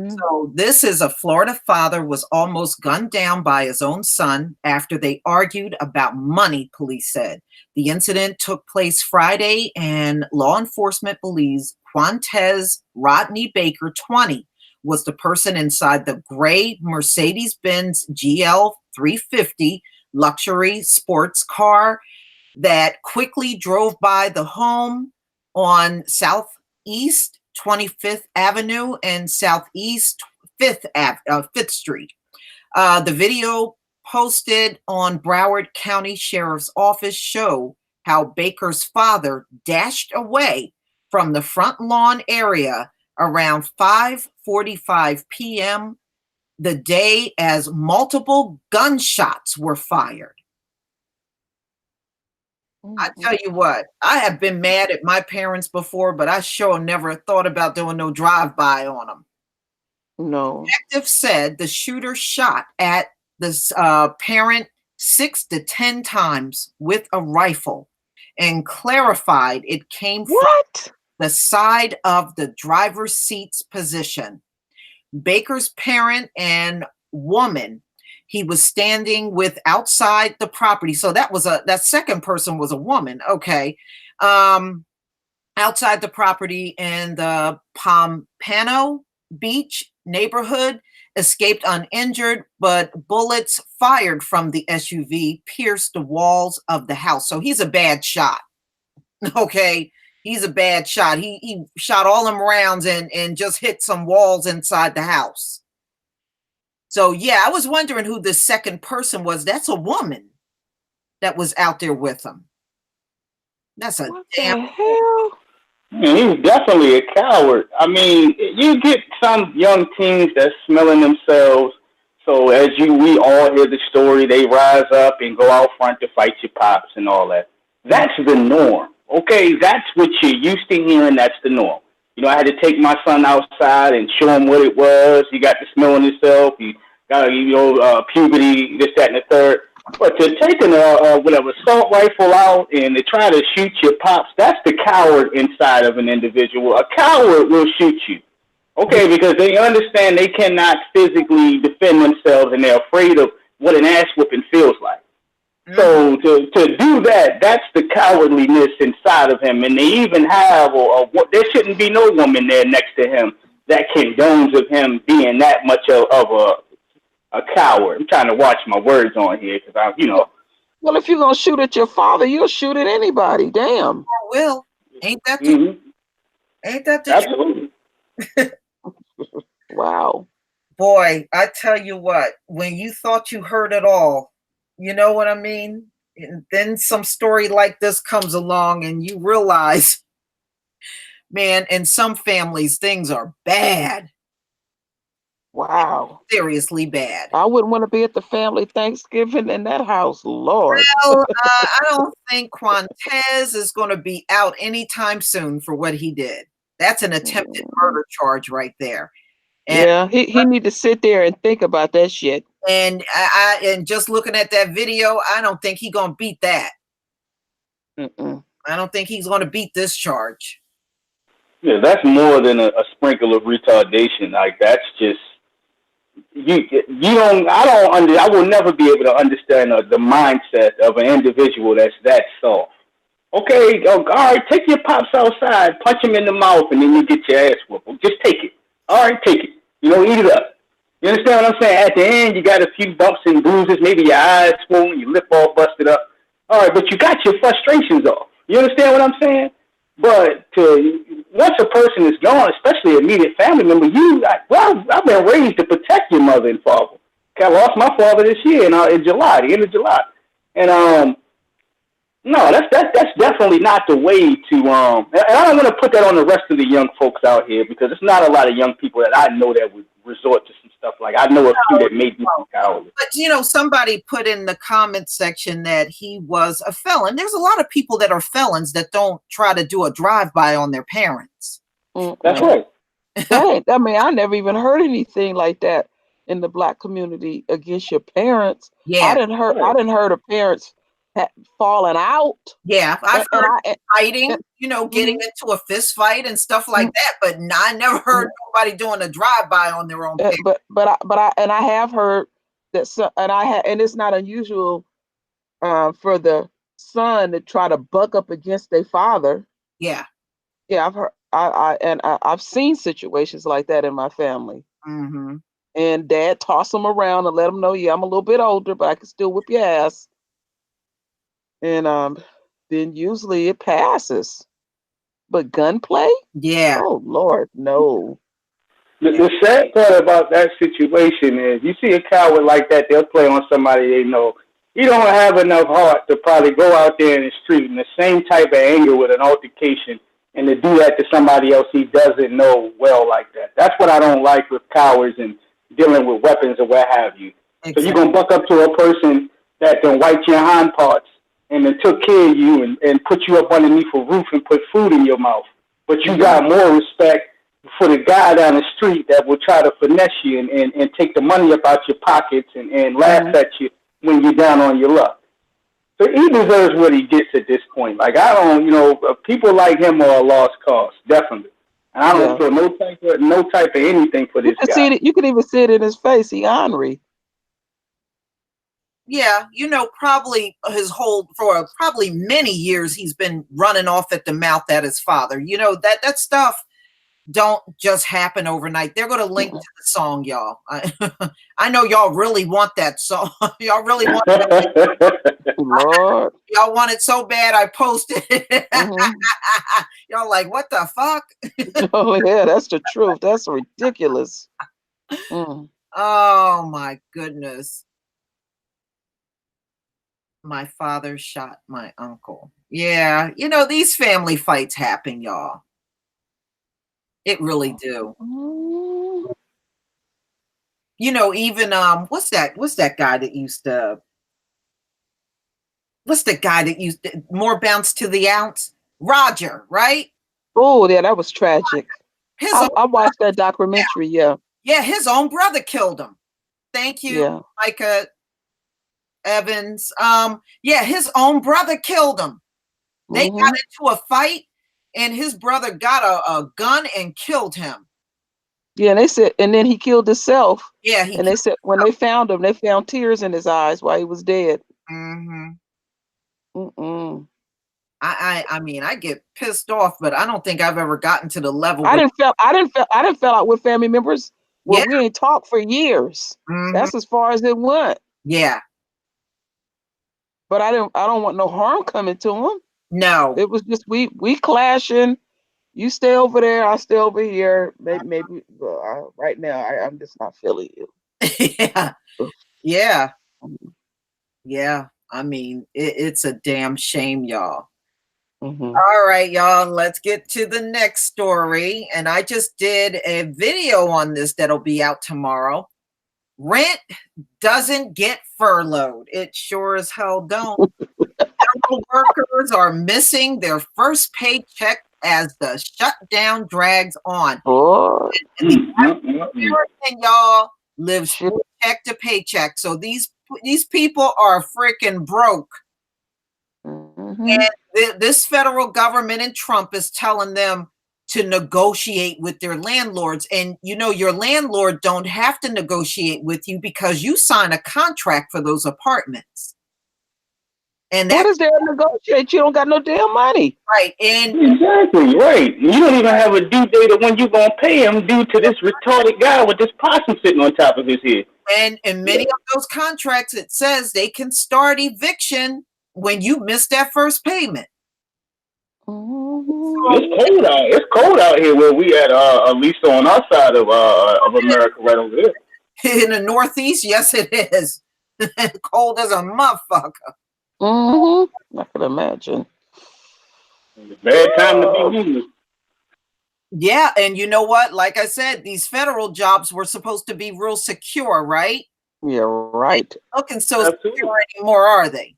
So this is a Florida father was almost gunned down by his own son after they argued about money, police said. The incident took place Friday, and law enforcement believes Quantez Rodney Baker, 20, was the person inside the gray Mercedes-Benz GL 350 luxury sports car that quickly drove by the home on Southeast 25th Avenue and Southeast 5th Street. The video posted on Broward County Sheriff's Office show how Baker's father dashed away from the front lawn area around 5:45 p.m. the day as multiple gunshots were fired. I tell you what, I have been mad at my parents before, but I sure never thought about doing no drive-by on them. No. Detective said the shooter shot at this parent 6 to 10 times with a rifle and clarified it came from the side of the driver's seat's position. Baker's parent and woman he was standing with outside the property. So that second person was a woman. Okay. Outside the property in the Pompano Beach neighborhood, escaped uninjured, but bullets fired from the SUV pierced the walls of the house. So he's a bad shot. Okay. He's a bad shot. He shot all them rounds and just hit some walls inside the house. So, yeah, I was wondering who the second person was. That's a woman. that was out there with him. That's a What damn. the hell? He's definitely a coward. I mean, you get some young teens that's smelling themselves. So as we all hear the story, they rise up and go out front to fight your pops and all that. That's the norm. Okay, that's what you're used to hearing. That's the norm. You know, I had to take my son outside and show him what it was. He got to smelling himself. He got, puberty, this, that, and the third. But to take an whatever assault rifle out and to try to shoot your pops, that's the coward inside of an individual. A coward will shoot you. Okay, because they understand they cannot physically defend themselves and they're afraid of what an ass whooping feels like. So to do that, that's the cowardliness inside of him. And they even have, there shouldn't be no woman there next to him that condones of him being that much of a coward. I'm trying to watch my words on here because Well, if you're gonna shoot at your father, you'll shoot at anybody. Damn. Will, ain't that the absolutely. Wow. Boy, I tell you what, when you thought you heard it all, you know what I mean? And then some story like this comes along and you realize, man, in some families, things are bad. Wow. Seriously bad. I wouldn't want to be at the family Thanksgiving in that house, Lord. Well, I don't think Quantez is going to be out anytime soon for what he did. That's an attempted murder charge right there. And, yeah, he need to sit there and think about that shit. And and just looking at that video, I don't think he's gonna beat that. I don't think he's gonna beat this charge. Yeah, that's more than a sprinkle of retardation. Like that's just you don't. I will never be able to understand the mindset of an individual that's that soft. Okay, all right, take your pops outside, punch him in the mouth, and then you get your ass whooped. Just take it. All right, take it. Eat it up. You understand what I'm saying? At the end, you got a few bumps and bruises, maybe your eyes swollen, your lip all busted up. All right, but you got your frustrations off. You understand what I'm saying? But once a person is gone, especially an immediate family member, I've been raised to protect your mother and father. I lost my father this year in July, the end of July, and no, that's definitely not the way to and I don't want to put that on the rest of the young folks out here because it's not a lot of young people that I know that would resort to some stuff like I know a few that may be cowardly. But somebody put in the comment section that he was a felon. There's a lot of people that are felons that don't try to do a drive-by on their parents. That's right. Right. I mean, I never even heard anything like that in the Black community against your parents. Yeah, I didn't heard of parents falling out. Yeah, I've heard fighting, getting into a fist fight and stuff like that, but I never heard nobody doing a drive-by on their own. I have heard that, and it's not unusual for the son to try to buck up against their father. Yeah, I've heard. I've seen situations like that in my family. And dad toss them around and let them know, yeah, I'm a little bit older, but I can still whip your ass. And then usually it passes. But gunplay? Yeah. Oh Lord, no. The sad part about that situation is you see a coward like that, they'll play on somebody they know. You don't have enough heart to probably go out there in the street in the same type of anger with an altercation and to do that to somebody else he doesn't know well like that. That's what I don't like with cowards and dealing with weapons or what have you. Exactly. So you're going to buck up to a person that can wipe your hind parts and then took care of you and put you up underneath a roof and put food in your mouth. But you got more respect for the guy down the street that will try to finesse you and take the money up out your pockets and laugh at you when you're down on your luck. So he deserves what he gets at this point. Like, I don't, people like him are a lost cause, definitely. And I don't feel no type of anything for this guy. You can even see it in his face. He ornery. Yeah, probably for probably many years, he's been running off at the mouth at his father. That stuff don't just happen overnight. They're going to link to the song, y'all. I know y'all really want that song. Y'all really want that. Lord. Y'all want it so bad I posted it. Y'all like, what the fuck? Oh, yeah, that's the truth. That's ridiculous. Oh, my goodness. My father shot my uncle. Yeah, these family fights happen, y'all. It really do. Even what's that guy that used to more bounce to the ounce? Roger, right? Oh, yeah, that was tragic. His I watched that documentary. Yeah. Yeah, his own brother killed him. Thank you, Yeah. Micah Evans. Yeah, his own brother killed him. They got into a fight, and his brother got a gun and killed him. Yeah, and they said, and then he killed himself. Yeah, and they said when they found him, they found tears in his eyes while he was dead. I mean, I get pissed off, but I don't think I've ever gotten to the level. I didn't fell out with family members where Yeah. we ain't talked for years. That's as far as it went. Yeah. But I don't want no harm coming to him. No. It was just we clashing. You stay over there, I stay over here. Maybe right now I'm just not feeling you. Yeah. Yeah. Yeah. I mean, it's a damn shame, y'all. All right, y'all, let's get to the next story. And I just did a video on this that'll be out tomorrow. Rent doesn't get furloughed. It sure as hell don't. Federal workers are missing their first paycheck as the shutdown drags on. And the American, y'all, lives paycheck to paycheck. So these people are freaking broke. And this federal government and Trump is telling them to negotiate with their landlords. And your landlord don't have to negotiate with you because you sign a contract for those apartments. And what is there to negotiate? You don't got no damn money. Right. And exactly right. You don't even have a due date of when you're gonna pay him due to this retarded guy with this possum sitting on top of his head. And in many of those contracts, it says they can start eviction when you miss that first payment. It's cold out here where we at least on our side of America, right over there. In the Northeast, yes, it is. Cold as a motherfucker. I can imagine. It's a bad time to be homeless. Yeah, and you know what? Like I said, these federal jobs were supposed to be real secure, right? Yeah, right. Looking so secure anymore, are they?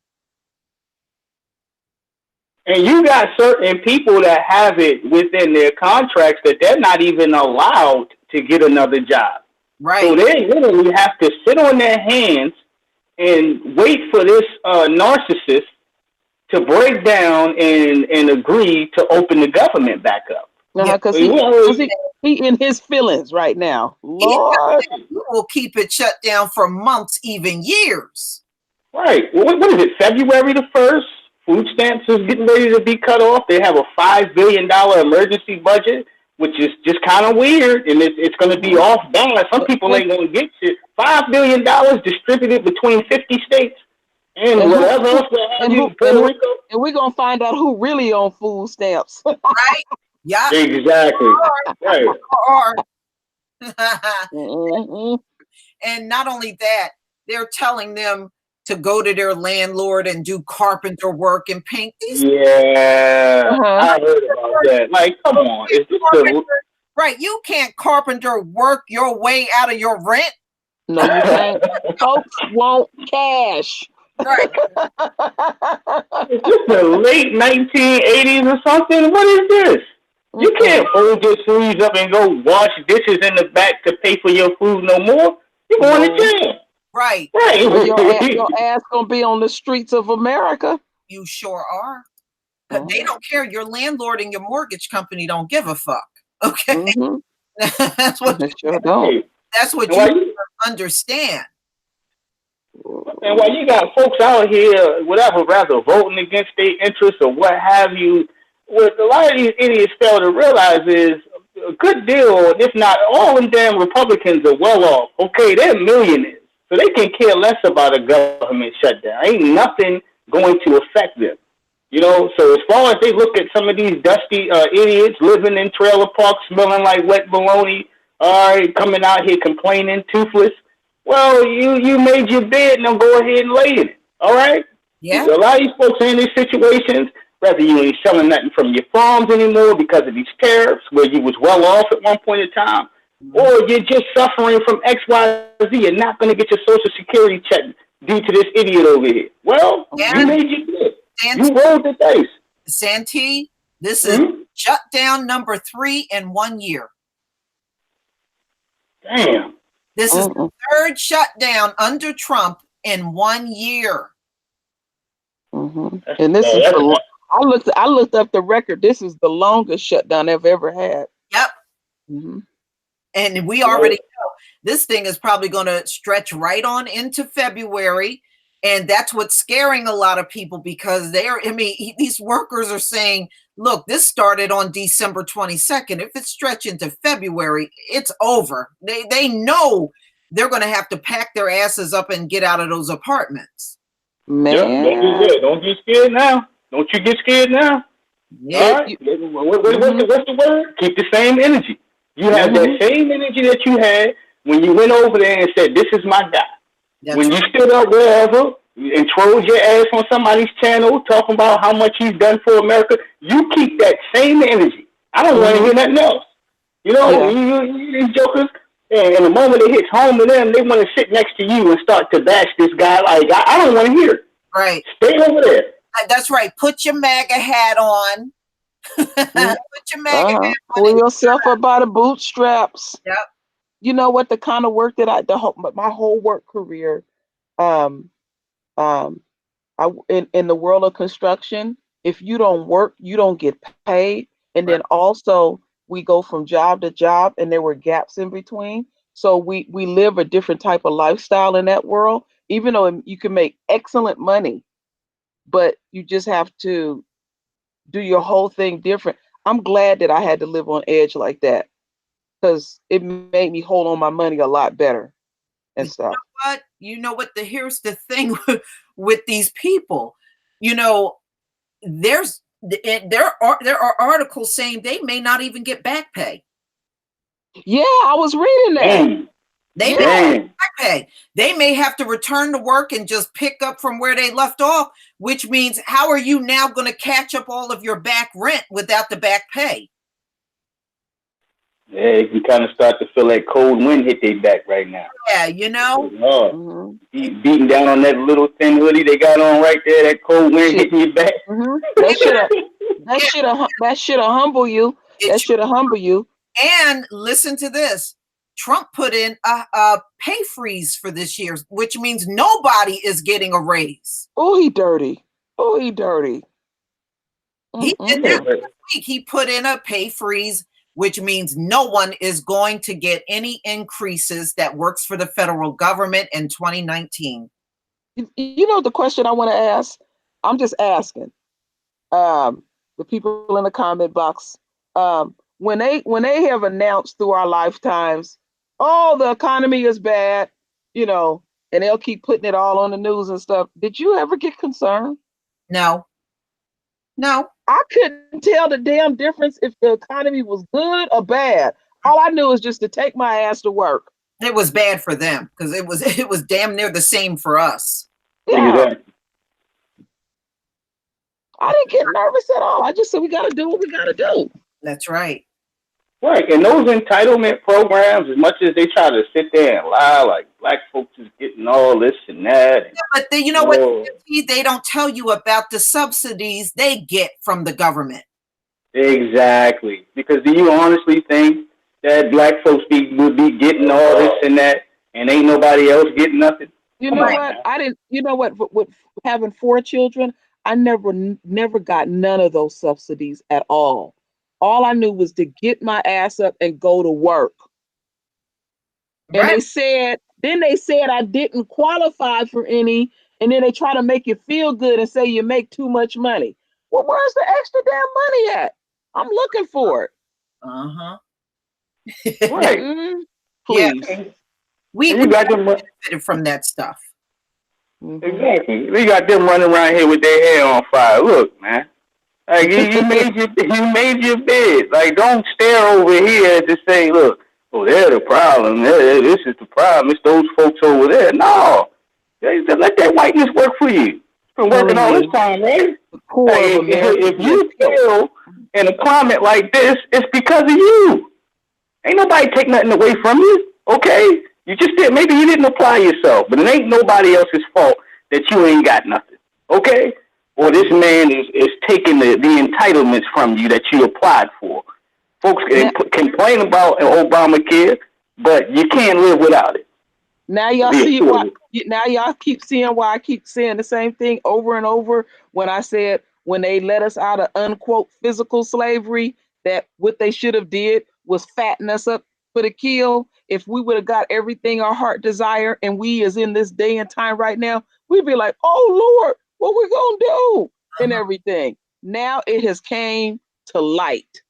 And you got certain people that have it within their contracts that they're not even allowed to get another job. Right. So they literally have to sit on their hands and wait for this narcissist to break down and agree to open the government back up. Because he in his feelings right now. Lord. He will keep it shut down for months, even years. Right. Well, what is it? February the 1st? Food stamps is getting ready to be cut off. They have a $5 billion emergency budget, which is just kind of weird, and it's going to be off balance. Some people ain't going to get shit. $5 billion distributed between 50 states and whatever else. And we're going to find out who really on food stamps. Right? Yeah. Exactly. Right. And not only that, they're telling them to go to their landlord and do carpenter work and paint these. Yeah, I heard about that. Like, come on. Is this right, you can't carpenter work your way out of your rent. No, you can't. Folks want cash. Right. Is this the late 1980s or something? What is this? You can't fold your sleeves up and go wash dishes in the back to pay for your food no more. You're going to jail. Right. Well, your ass gonna be on the streets of America. You sure are. But they don't care. Your landlord and your mortgage company don't give a fuck. Okay. That's what they sure don't. That's what you understand. And while you got folks out here, whatever, rather voting against their interests or what have you, what a lot of these idiots fail to realize is a good deal, if not all of them damn Republicans are well off. Okay, they're millionaires. So they can care less about a government shutdown. Ain't nothing going to affect them. So as far as they look at some of these dusty idiots living in trailer parks, smelling like wet bologna, all right, coming out here complaining, toothless, well, you made your bed, now go ahead and lay in it. All right? Yeah. A lot of these folks are in these situations, whether you ain't selling nothing from your farms anymore because of these tariffs, where you was well off at one point in time, or you're just suffering from X, Y, Z. You're not going to get your Social Security check due to this idiot over here. Well, Yeah. you made your bid. Santee, You rolled the dice. Santee, this is shutdown number 3 in 1 year. Damn. This is the third shutdown under Trump in 1 year. And this is I looked up the record. This is the longest shutdown they've ever had. Yep. And we already know this thing is probably going to stretch right on into February. And that's what's scaring a lot of people, because these workers are saying, look, this started on December 22nd. If it's stretched into February, it's over. They know they're going to have to pack their asses up and get out of those apartments. Man. Yep, don't get scared now. Don't you get scared now. Yeah. All right. What's the word? Keep the same energy. You have that same energy that you had when you went over there and said, this is my guy. When you stood up wherever and trolls your ass on somebody's channel talking about how much he's done for America, you keep that same energy. I don't want to hear nothing else. You know, these jokers, and the moment it hits home to them, they want to sit next to you and start to bash this guy. Like, I don't want to hear it. Right. Stay over there. That's right. Put your MAGA hat on. Put your MAGA hat on. Pull yourself up by the bootstraps. Yep. You know what? The kind of work that my whole work career, in the world of construction, if you don't work, you don't get paid. And then also we go from job to job, and there were gaps in between. So we live a different type of lifestyle in that world, even though you can make excellent money, but you just have to do your whole thing different. I'm glad that I had to live on edge like that, because it made me hold on my money a lot better and stuff. You know what? Here's the thing with these people. You know, there are articles saying they may not even get back pay. Yeah, I was reading that. They may not get back pay. They may have to return to work and just pick up from where they left off, which means how are you now going to catch up all of your back rent without the back pay? Yeah, you can kind of start to feel that cold wind hit their back right now. Yeah, you know. Beating down on that little thin hoodie they got on right there, that cold wind hitting your back. That should have humble you. That should have humble you. And listen to this. Trump put in a pay freeze for this year, which means nobody is getting a raise. Oh, he dirty. He did that this week. He put in a pay freeze, which means no one is going to get any increases that works for the federal government in 2019. You know the question I want to ask? I'm just asking the people in the comment box. When they have announced through our lifetimes, oh, the economy is bad, you know, and they'll keep putting it all on the news and stuff. Did you ever get concerned? No. I couldn't tell the damn difference if the economy was good or bad. All I knew was just to take my ass to work. It was bad for them because it was damn near the same for us. Yeah. I didn't get nervous at all. I just said we got to do what we got to do. That's right. Right, and those entitlement programs, as much as they try to sit there and lie, like black folks is getting all this and that. Yeah, but you know what? They don't tell you about the subsidies they get from the government. Exactly, because do you honestly think that black folks would be getting all this and that, and ain't nobody else getting nothing? You know what? I didn't. You know what? With having 4 children, I never got none of those subsidies at all. All I knew was to get my ass up and go to work. And they said I didn't qualify for any, and then they try to make you feel good and say you make too much money. Well, where's the extra damn money at? I'm looking for it. Right. Please. Yeah. We benefited from that stuff. Exactly. We got them running around here with their hair on fire. Look, man. Like you made your bed. Like, don't stare over here to say, look, oh, they're the problem. This is the problem. It's those folks over there. No, let that whiteness work for you. Been working all this time, right? The core Hey, of America. if you still in a climate like this, it's because of you. Ain't nobody take nothing away from you. Okay, you just did. Maybe you didn't apply yourself, but it ain't nobody else's fault that you ain't got nothing. Okay, or this man is taking the entitlements from you that you applied for. Folks complain about Obamacare, but you can't live without it. Now y'all see why. Now y'all keep seeing why I keep saying the same thing over and over. When I said when they let us out of unquote physical slavery, that what they should have did was fatten us up for the kill. If we would have got everything our heart desire, and we is in this day and time right now, we'd be like, oh Lord, what we gonna do and everything. Now it has came to light.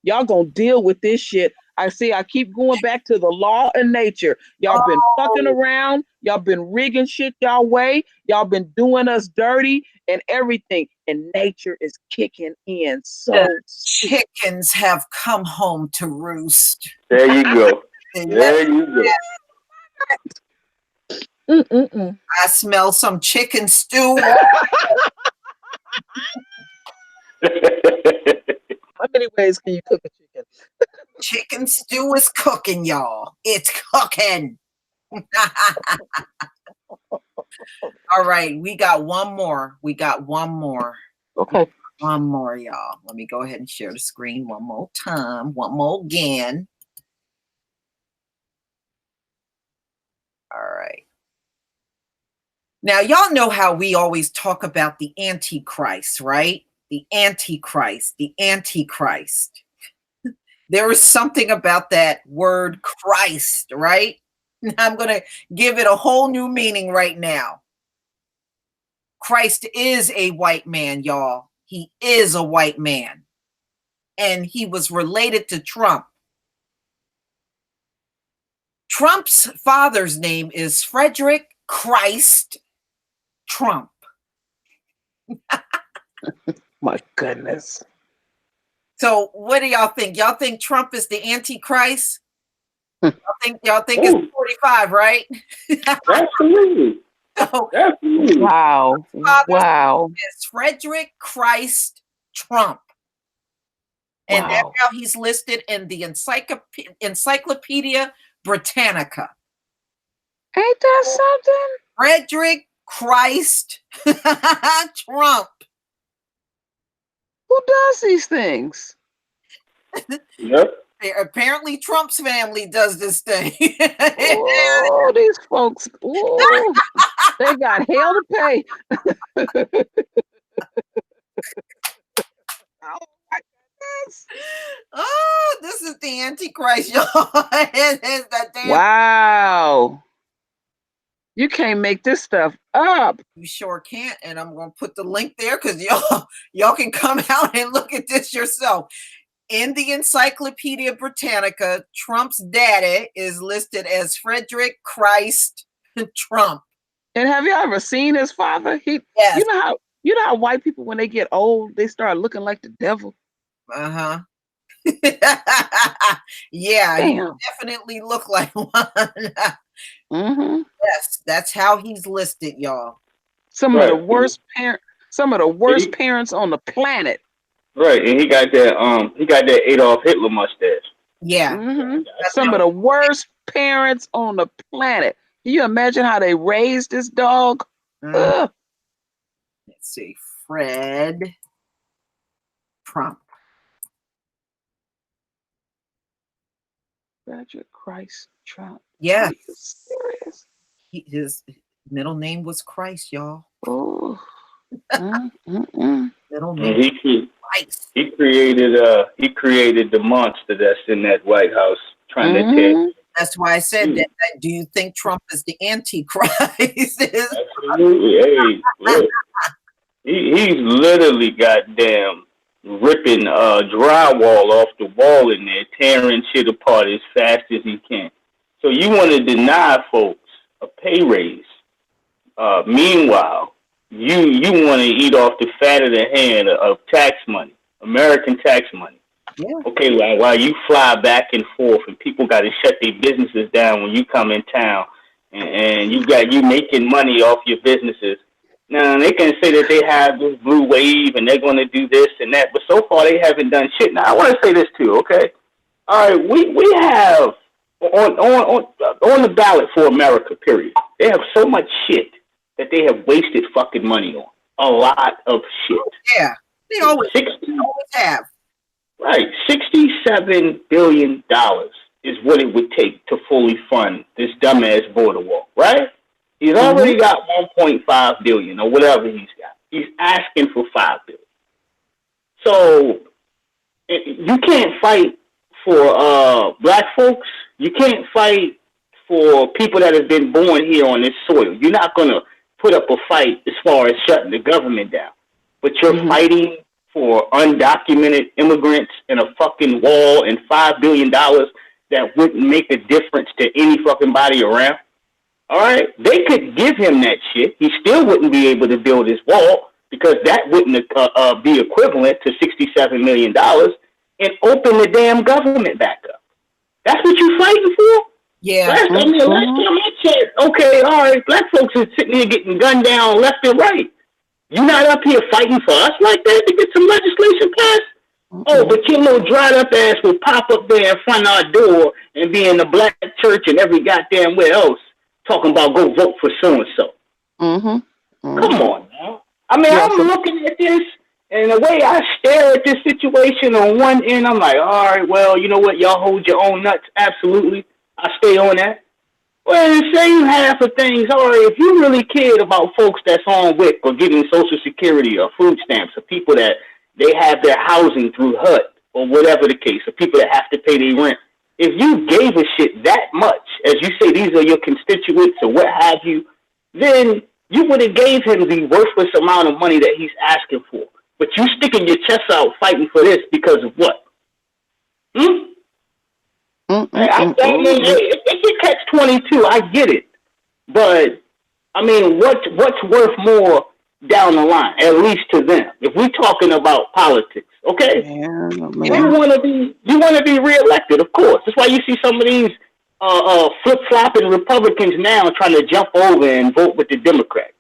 Y'all gonna deal with this shit. I keep going back to the law and nature. Y'all been fucking around. Y'all been rigging shit y'all way. Y'all been doing us dirty and everything. And nature is kicking in. So chickens have come home to roost. There you go. There you go. I smell some chicken stew. How many ways can you cook a chicken? Chicken stew is cooking, y'all. It's cooking. All right, we got one more. Okay. One more, y'all. Let me go ahead and share the screen one more time. One more again. All right. Now, y'all know how we always talk about the Antichrist, right? The Antichrist. There is something about that word Christ, right? I'm going to give it a whole new meaning right now. Christ is a white man, y'all. He is a white man. And he was related to Trump. Trump's father's name is Frederick Christ Trump. My goodness. So what do y'all think? Y'all think Trump is the Antichrist? Y'all think it's 45, right? Absolutely. So, absolutely. Wow. Wow. It's Frederick Christ Trump. And that's how he's listed in the Encyclopedia Britannica. Ain't that something? Frederick Christ Trump. Who does these things? Yep. Apparently Trump's family does this thing. Oh, these folks. Oh, they got hell to pay. Oh my goodness. Oh, this is the Antichrist, y'all. Wow. You can't make this stuff up. You sure can't. And I'm going to put the link there because y'all can come out and look at this yourself. In the Encyclopedia Britannica, Trump's daddy is listed as Frederick Christ Trump. And have you ever seen his father? Yes. You know how white people, when they get old, they start looking like the devil. Uh-huh. Yeah, damn. He definitely look like one. Mm-hmm. Yes, that's how he's listed, y'all. Some of the worst parents on the planet. Right, and he got that Adolf Hitler mustache. Yeah. Mm-hmm. Some of the worst parents on the planet. Can you imagine how they raised this dog? Let's see, Fred Trump. Frederick Christ Trump. Yeah. Are you serious? His middle name was Christ, y'all. Oh. Middle name. He created the monster that's in that White House trying to take. That's why I said that. Do you think Trump is the Antichrist? Absolutely. Hey, look. He's literally goddamn ripping drywall off the wall in there, tearing shit apart as fast as he can. So you want to deny folks a pay raise. Meanwhile, you want to eat off the fat of the hand of tax money, American tax money. Yeah. Okay, while you fly back and forth and people got to shut their businesses down when you come in town, and you making money off your businesses. Now they can say that they have this blue wave and they're going to do this and that, but so far they haven't done shit. Now I want to say this too, okay? All right, we have on the ballot for America. Period. They have so much shit that they have wasted fucking money on. A lot of shit. Yeah, they always have. Right, $67 billion is what it would take to fully fund this dumbass border wall, right? He's already got 1.5 billion or whatever he's got. He's asking for 5 billion. So you can't fight for black folks. You can't fight for people that have been born here on this soil. You're not gonna put up a fight as far as shutting the government down, but you're fighting for undocumented immigrants and a fucking wall and $5 billion that wouldn't make a difference to any fucking body around. All right, they could give him that shit. He still wouldn't be able to build his wall because that wouldn't be equivalent to $67 million and open the damn government back up. That's what you're fighting for? Yeah. Last time I checked, okay, all right, black folks are sitting here getting gunned down left and right. You're not up here fighting for us like that to get some legislation passed? Oh, but your little dried up ass will pop up there in front of our door and be in the black church and every goddamn where else talking about go vote for so-and-so. Come on now. I mean, I'm looking at this, and the way I stare at this situation on one end, I'm like, all right, well, you know what? Y'all hold your own nuts. Absolutely. I stay on that. Well, the same half of things, all right, if you really cared about folks that's on WIC or getting Social Security or food stamps or people that they have their housing through HUD or whatever the case, or people that have to pay their rent, if you gave a shit that much, as you say, these are your constituents or what have you, then you would have gave him the worthless amount of money that he's asking for. But you sticking your chest out fighting for this because of what? I mean, it's a catch-22. I get it, but I mean, what's worth more down the line, at least to them? If we're talking about politics, okay? You want to be reelected, of course. That's why you see some of these flip-flopping Republicans now trying to jump over and vote with the Democrats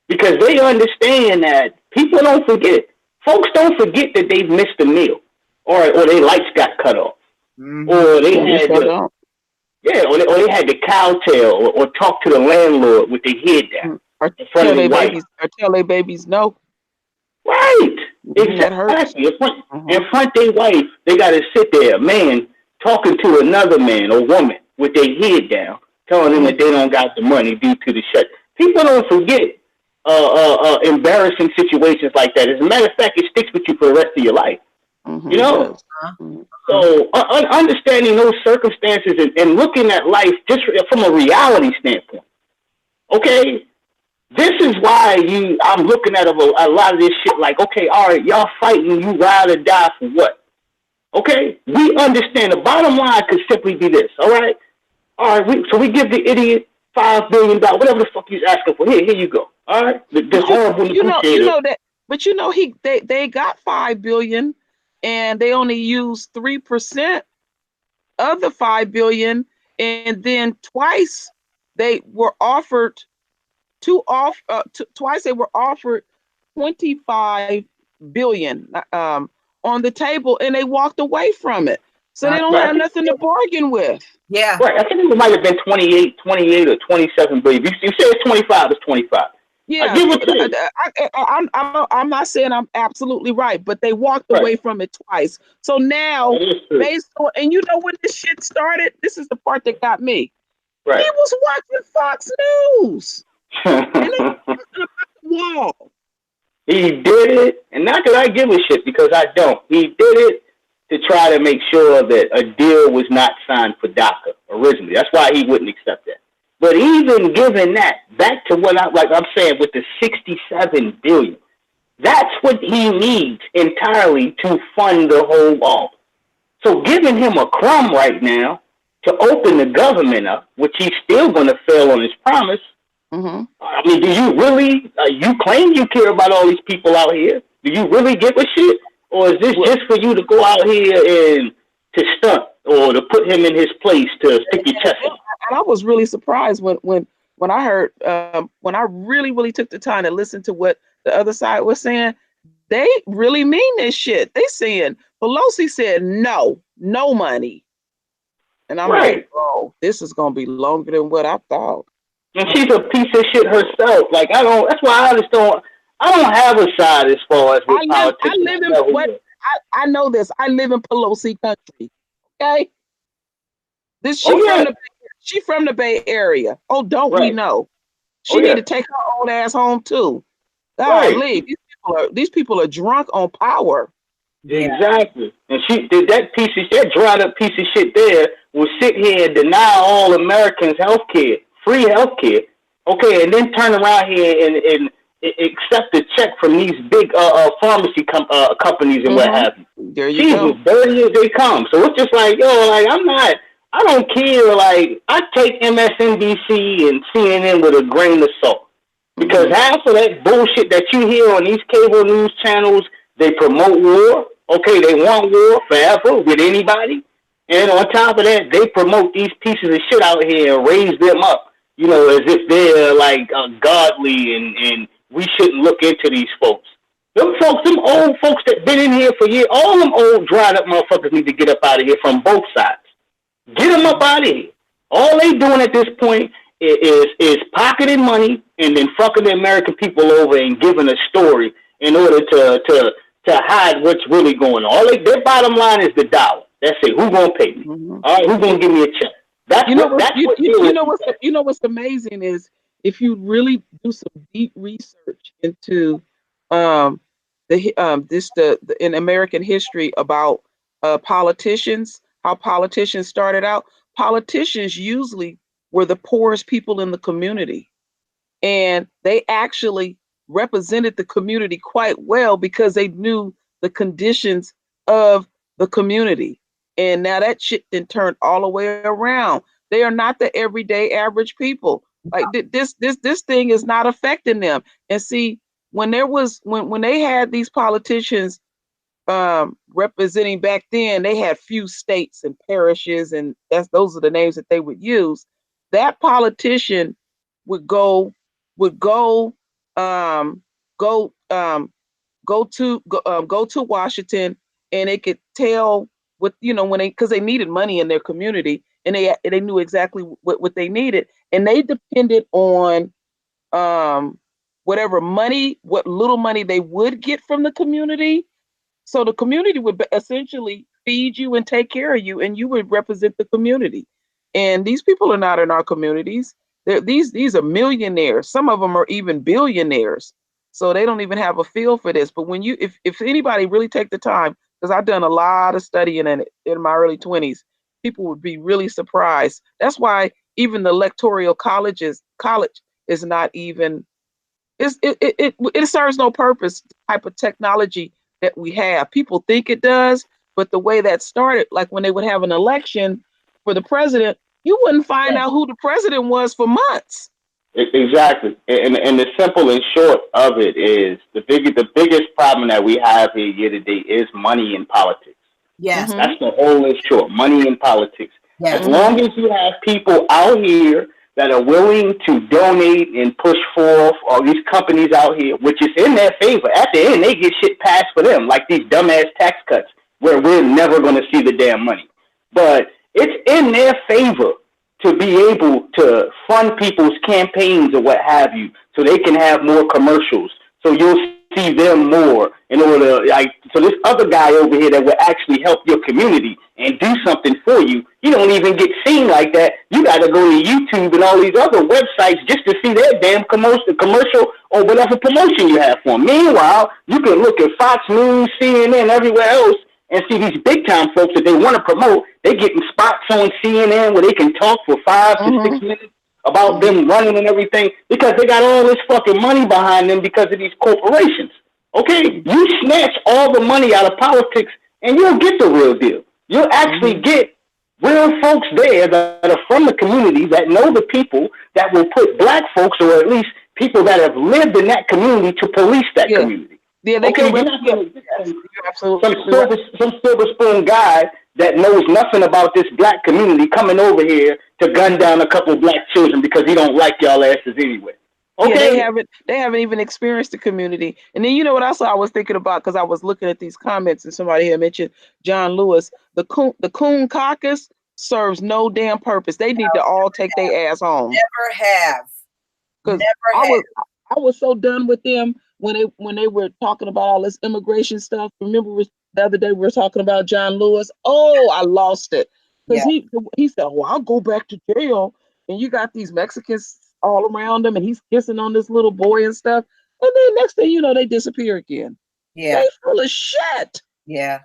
because they understand that people don't forget. Folks don't forget that they've missed a meal or their lights got cut off. Or they had or they had to cowtail or talk to the landlord with their head down. Or tell their babies no. Right. Exactly. In front their wife, they gotta sit there, a man talking to another man or woman with their head down, telling them that they don't got the money due to the shut. People don't forget embarrassing situations like that. As a matter of fact, it sticks with you for the rest of your life. You know? So understanding those circumstances and looking at life just from a reality standpoint. Okay? This is why I'm looking at a lot of this shit like, okay, all right, y'all fighting, you ride or die for what? Okay? We understand the bottom line could simply be this, all right? All right, so we give the idiot $5 billion, whatever the fuck he's asking for. Here you go. All right? The horrible you know that, but you know they got $5 billion and they only used 3% of the $5 billion, and then twice they were offered twice they were offered $25 billion on the table, and they walked away from it. So they don't have nothing to bargain with. Yeah. Right. I think it might have been 28 or 27 billion. You say it's 25, it's 25. Yeah. I'm not saying I'm absolutely right, but they walked away from it twice. So now, based on, and you know when this shit started, this is the part that got me. Right. He was watching Fox News. And they talking about the wall. He did it, and not that I give a shit because I don't. He did it to try to make sure that a deal was not signed for DACA originally. That's why he wouldn't accept that. But even given that, back to what I'm saying with the $67 billion, that's what he needs entirely to fund the whole wall. So giving him a crumb right now to open the government up, which he's still going to fail on his promise. I mean, do you really? You claim you care about all these people out here. Do you really give a shit, or is this just for you to go out here and to stunt, or to put him in his place to stick your chest out? And I was really surprised when when I heard, when I really took the time to listen to what the other side was saying, they really mean this shit. They saying Pelosi said no money, and I'm Right. like, oh, this is gonna be longer than what I thought. And she's a piece of shit herself. Like that's why I don't have a side as far as with I politicians. live in what I know this. I live in Pelosi country. Okay, this Oh yeah, she from the Bay Area. Oh, don't we right. know? Oh She need yeah, to take her old ass home too. right. Golly, these people are drunk on power. Yeah. Exactly. And she did that dried up piece of shit there will sit here and deny all Americans health care, free health care. Okay, and then turn around here and accept a check from these big companies and what Mm-hmm. have you. There you She's as go. dirty as they come. So it's just like, like I don't care. Like I take MSNBC and CNN with a grain of salt. Because Mm-hmm. half of that bullshit that you hear on these cable news channels, they promote war. Okay, they want war forever with anybody. And on top of that, they promote these pieces of shit out here and raise them up, as if they're like godly and we shouldn't look into these folks. Them old folks that been in here for years, all them old dried up motherfuckers need to get up out of here from both sides. Get them up out of here. All they doing at this point is pocketing money and then fucking the American people over and giving a story in order to hide what's really going on. Their bottom line is the dollar. That's it. Who's gonna pay me? Mm-hmm. All right, who's gonna give me a check? That's You know what's amazing is if you really do some deep research into um the in American history about politicians, how politicians started out. Politicians usually were the poorest people in the community, and they actually represented the community quite well because they knew the conditions of the community. And now that shit then turned all the way around. They are not the everyday average people. Like this thing is not affecting them. And see, when they had these politicians representing back then, they had few states and parishes, and those are the names that they would use. That politician would go um go go to Washington, and they could tell what when because they needed money in their community, and they knew exactly what they needed, and they depended on what little money they would get from the community. So the community would essentially feed you and take care of you, and you would represent the community. And these people are not in our communities. These are millionaires. Some of them are even billionaires. So they don't even have a feel for this. But if anybody really take the time, because I've done a lot of studying in my early 20s, people would be really surprised. That's why even the electoral college is not even it serves no purpose. The type of technology that we have, people think it does, but the way that started, like when they would have an election for the president, you wouldn't find out who the president was for months. Exactly. And the simple and short of it is the biggest problem that we have here year to date is money in politics. Yes. Mm-hmm. That's the whole and short. Money in politics. Yes. As long as you have people out here that are willing to donate and push forth all these companies out here, which is in their favor. At the end, they get shit passed for them, like these dumbass tax cuts, where we're never going to see the damn money. But it's in their favor to be able to fund people's campaigns or what have you, so they can have more commercials. So you'll see them more in order, so this other guy over here that will actually help your community and do something for you, you don't even get seen like that. You got to go to YouTube and all these other websites just to see their damn commercial or whatever promotion you have for them. Meanwhile, you can look at Fox News, CNN, everywhere else, and see these big time folks that they want to promote. They getting spots on CNN where they can talk for 5 to 6 minutes about them running and everything because they got all this fucking money behind them because of these corporations. Okay, you snatch all the money out of politics and you'll get the real deal. You'll actually get real folks there that are from the community, that know the people, that will put black folks or at least people that have lived in that community to police that community. Yeah, they okay, can you're not going to get some silver spoon guy that knows nothing about this black community coming over here to gun down a couple of black children because he don't like y'all asses anyway. Okay. Yeah, they haven't even experienced the community. And then you know what else I was thinking about, because I was looking at these comments and somebody had mentioned John Lewis. The Coon Caucus serves no damn purpose. They need to all take their ass home. Never have. Because Never have. I was so done with them when they were talking about all this immigration stuff. Remember the other day we were talking about John Lewis? Oh, I lost it. Because he said, "Oh, I'll go back to jail." And you got these Mexicans all around him, and he's kissing on this little boy and stuff. And then next thing you know, they disappear again. Yeah. They full of shit. Yeah.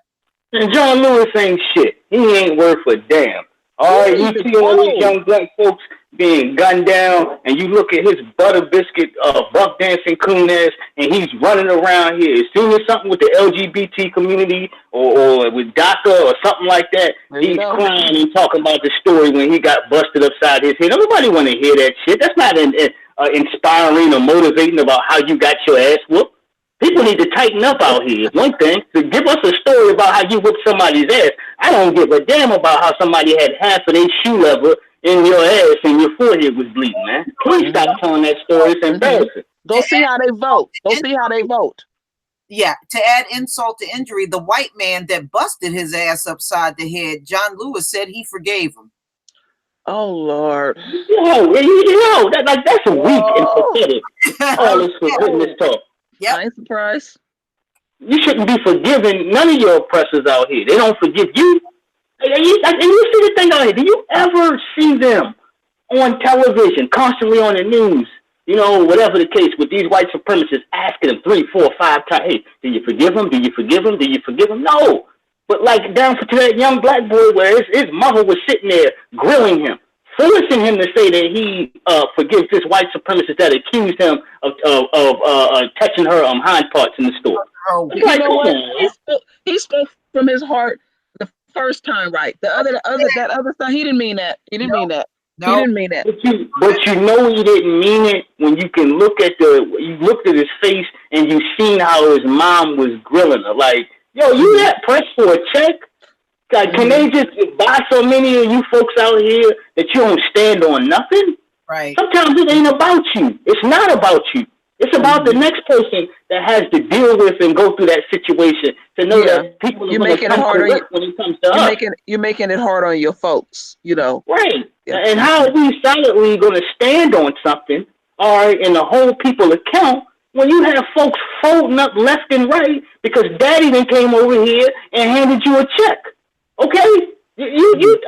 And John Lewis ain't shit. He ain't worth a damn. All right, you see all these young black folks being gunned down, and you look at his butter biscuit, buck dancing coon ass, and he's running around here. As soon as something with the LGBT community or with DACA or something like that, he's crying and talking about the story when he got busted upside his head. Nobody want to hear that shit. That's not inspiring or motivating about how you got your ass whooped. People need to tighten up out here. One thing, to give us a story about how you whipped somebody's ass. I don't give a damn about how somebody had half of their shoe leather in your ass and your forehead was bleeding, man. Please stop telling that story. It's embarrassing. Go see how they vote. Go see how they vote. Yeah, to add insult to injury, the white man that busted his ass upside the head, John Lewis said he forgave him. Oh Lord! That's weak and pathetic. All this forgiveness talk. Yeah, I ain't surprised. You shouldn't be forgiving none of your oppressors out here. They don't forgive you. And you see the thing out here. Do you ever see them on television, constantly on the news? You know, whatever the case, with these white supremacists asking them 3, 4, 5 times, "Hey, do you forgive him? Do you forgive him? Do you forgive him?" No. But like down to that young black boy where his mother was sitting there grilling him, forcing him to say that he forgives this white supremacist that accused him of touching her hind parts in the store. Oh, you know what? He spoke from his heart the first time, right? That other time, he didn't mean that. He didn't mean that. No. He didn't mean that. But you know he didn't mean it when you can look at you looked at his face and you seen how his mom was grilling her. Like, yo, you that pressed for a check? Like, can they just buy so many of you folks out here that you don't stand on nothing? Right. Sometimes it ain't about you. It's not about you. It's about the next person that has to deal with and go through that situation to know that people are going to come correct when it comes to us. You're making it hard on your folks, you know. Right. Yeah. And how are we solidly going to stand on something, all right, and the whole people account when you have folks folding up left and right because daddy then came over here and handed you a check? Okay? You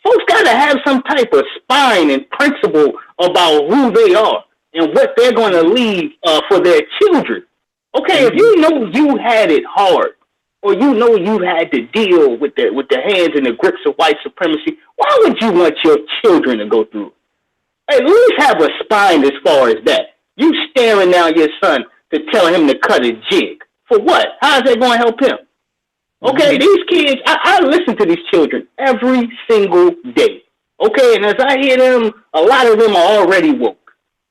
folks got to have some type of spine and principle about who they are and what they're going to leave for their children. Okay, if you know you had it hard, or you know you had to deal with the hands and the grips of white supremacy, why would you want your children to go through it? At least have a spine as far as that. You staring down your son to tell him to cut a jig. For what? How is that going to help him? Okay, these kids, I listen to these children every single day. Okay, and as I hear them, a lot of them are already woke.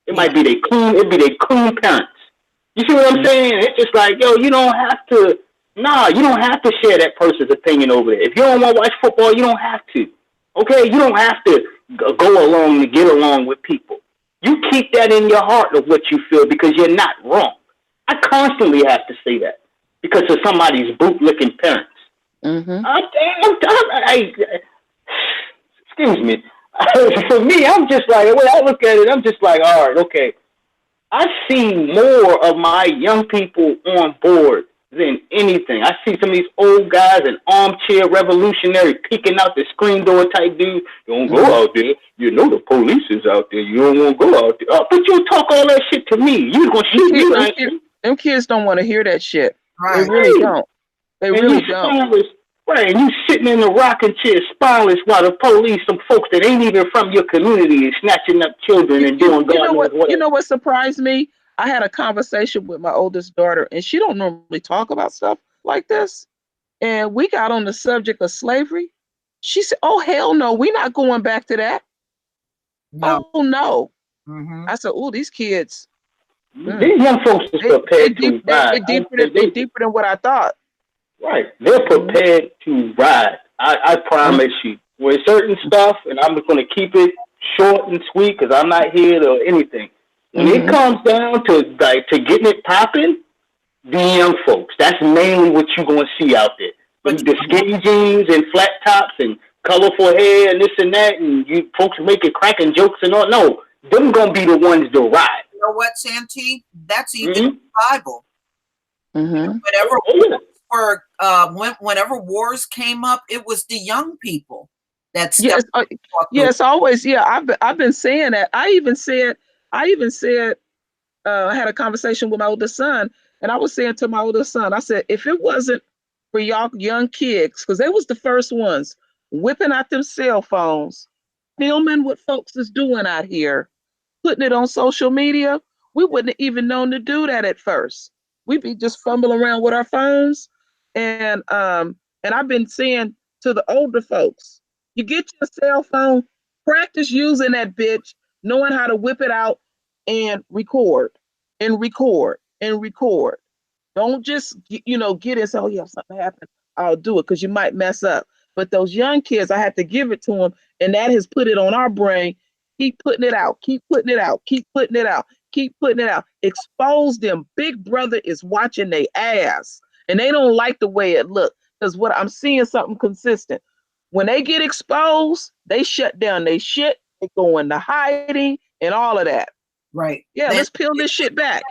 It might be their coon parents. You see what I'm saying? It's just like, yo, you don't have to share that person's opinion over there. If you don't want to watch football, you don't have to. Okay? You don't have to go along to get along with people. You keep that in your heart of what you feel because you're not wrong. I constantly have to say that because of somebody's bootlicking parents. Excuse me. For me, I'm just like, when I look at it, I'm just like, all right, okay. I see more of my young people on board than anything. I see some of these old guys, an armchair revolutionary, peeking out the screen door type dude. You don't go out there. You know the police is out there. You don't want to go out there. Oh, but you talk all that shit to me. You gonna shoot me, right? Them kids don't want to hear that shit. Right. They really don't. They really don't. Right, and you sitting in the rocking chair, spineless, while the police, some folks that ain't even from your community, is snatching up children and doing God knows what. You know what surprised me? I had a conversation with my oldest daughter, and she don't normally talk about stuff like this. And we got on the subject of slavery. She said, "Oh hell no, we're not going back to that." No. Oh no. I said, "Oh, these kids. These young folks are prepared to ride. They're deeper than what I thought." Right. They're prepared to ride. I promise you. With certain stuff, and I'm just going to keep it short and sweet because I'm not here to anything. When it comes down to getting it popping, the young folks. That's mainly what you're going to see out there. The skinny jeans and flat tops and colorful hair and this and that, and you folks making cracking jokes and all. No, them going to be the ones to ride. You know what, Santee? That's even in the Bible. Whenever whenever wars came up, it was the young people that stepped up. Yes, always. Yeah, I've been saying that. I even said I had a conversation with my oldest son, and I was saying to my oldest son, I said, if it wasn't for y'all young kids, because they was the first ones whipping out them cell phones, filming what folks is doing out here, putting it on social media, we wouldn't have even known to do that at first. We'd be just fumbling around with our phones. And I've been saying to the older folks, you get your cell phone, practice using that bitch, knowing how to whip it out and record and record and record. Don't just get it. So yeah, if something happened, I'll do it, because you might mess up. But those young kids, I had to give it to them, and that has put it on our brain. Keep putting it out. Keep putting it out. Keep putting it out. Keep putting it out. Expose them. Big brother is watching their ass, and they don't like the way it looks. Because what I'm seeing something consistent. When they get exposed, they shut down their shit. They go into hiding and all of that. Right. Yeah, let's peel this shit back.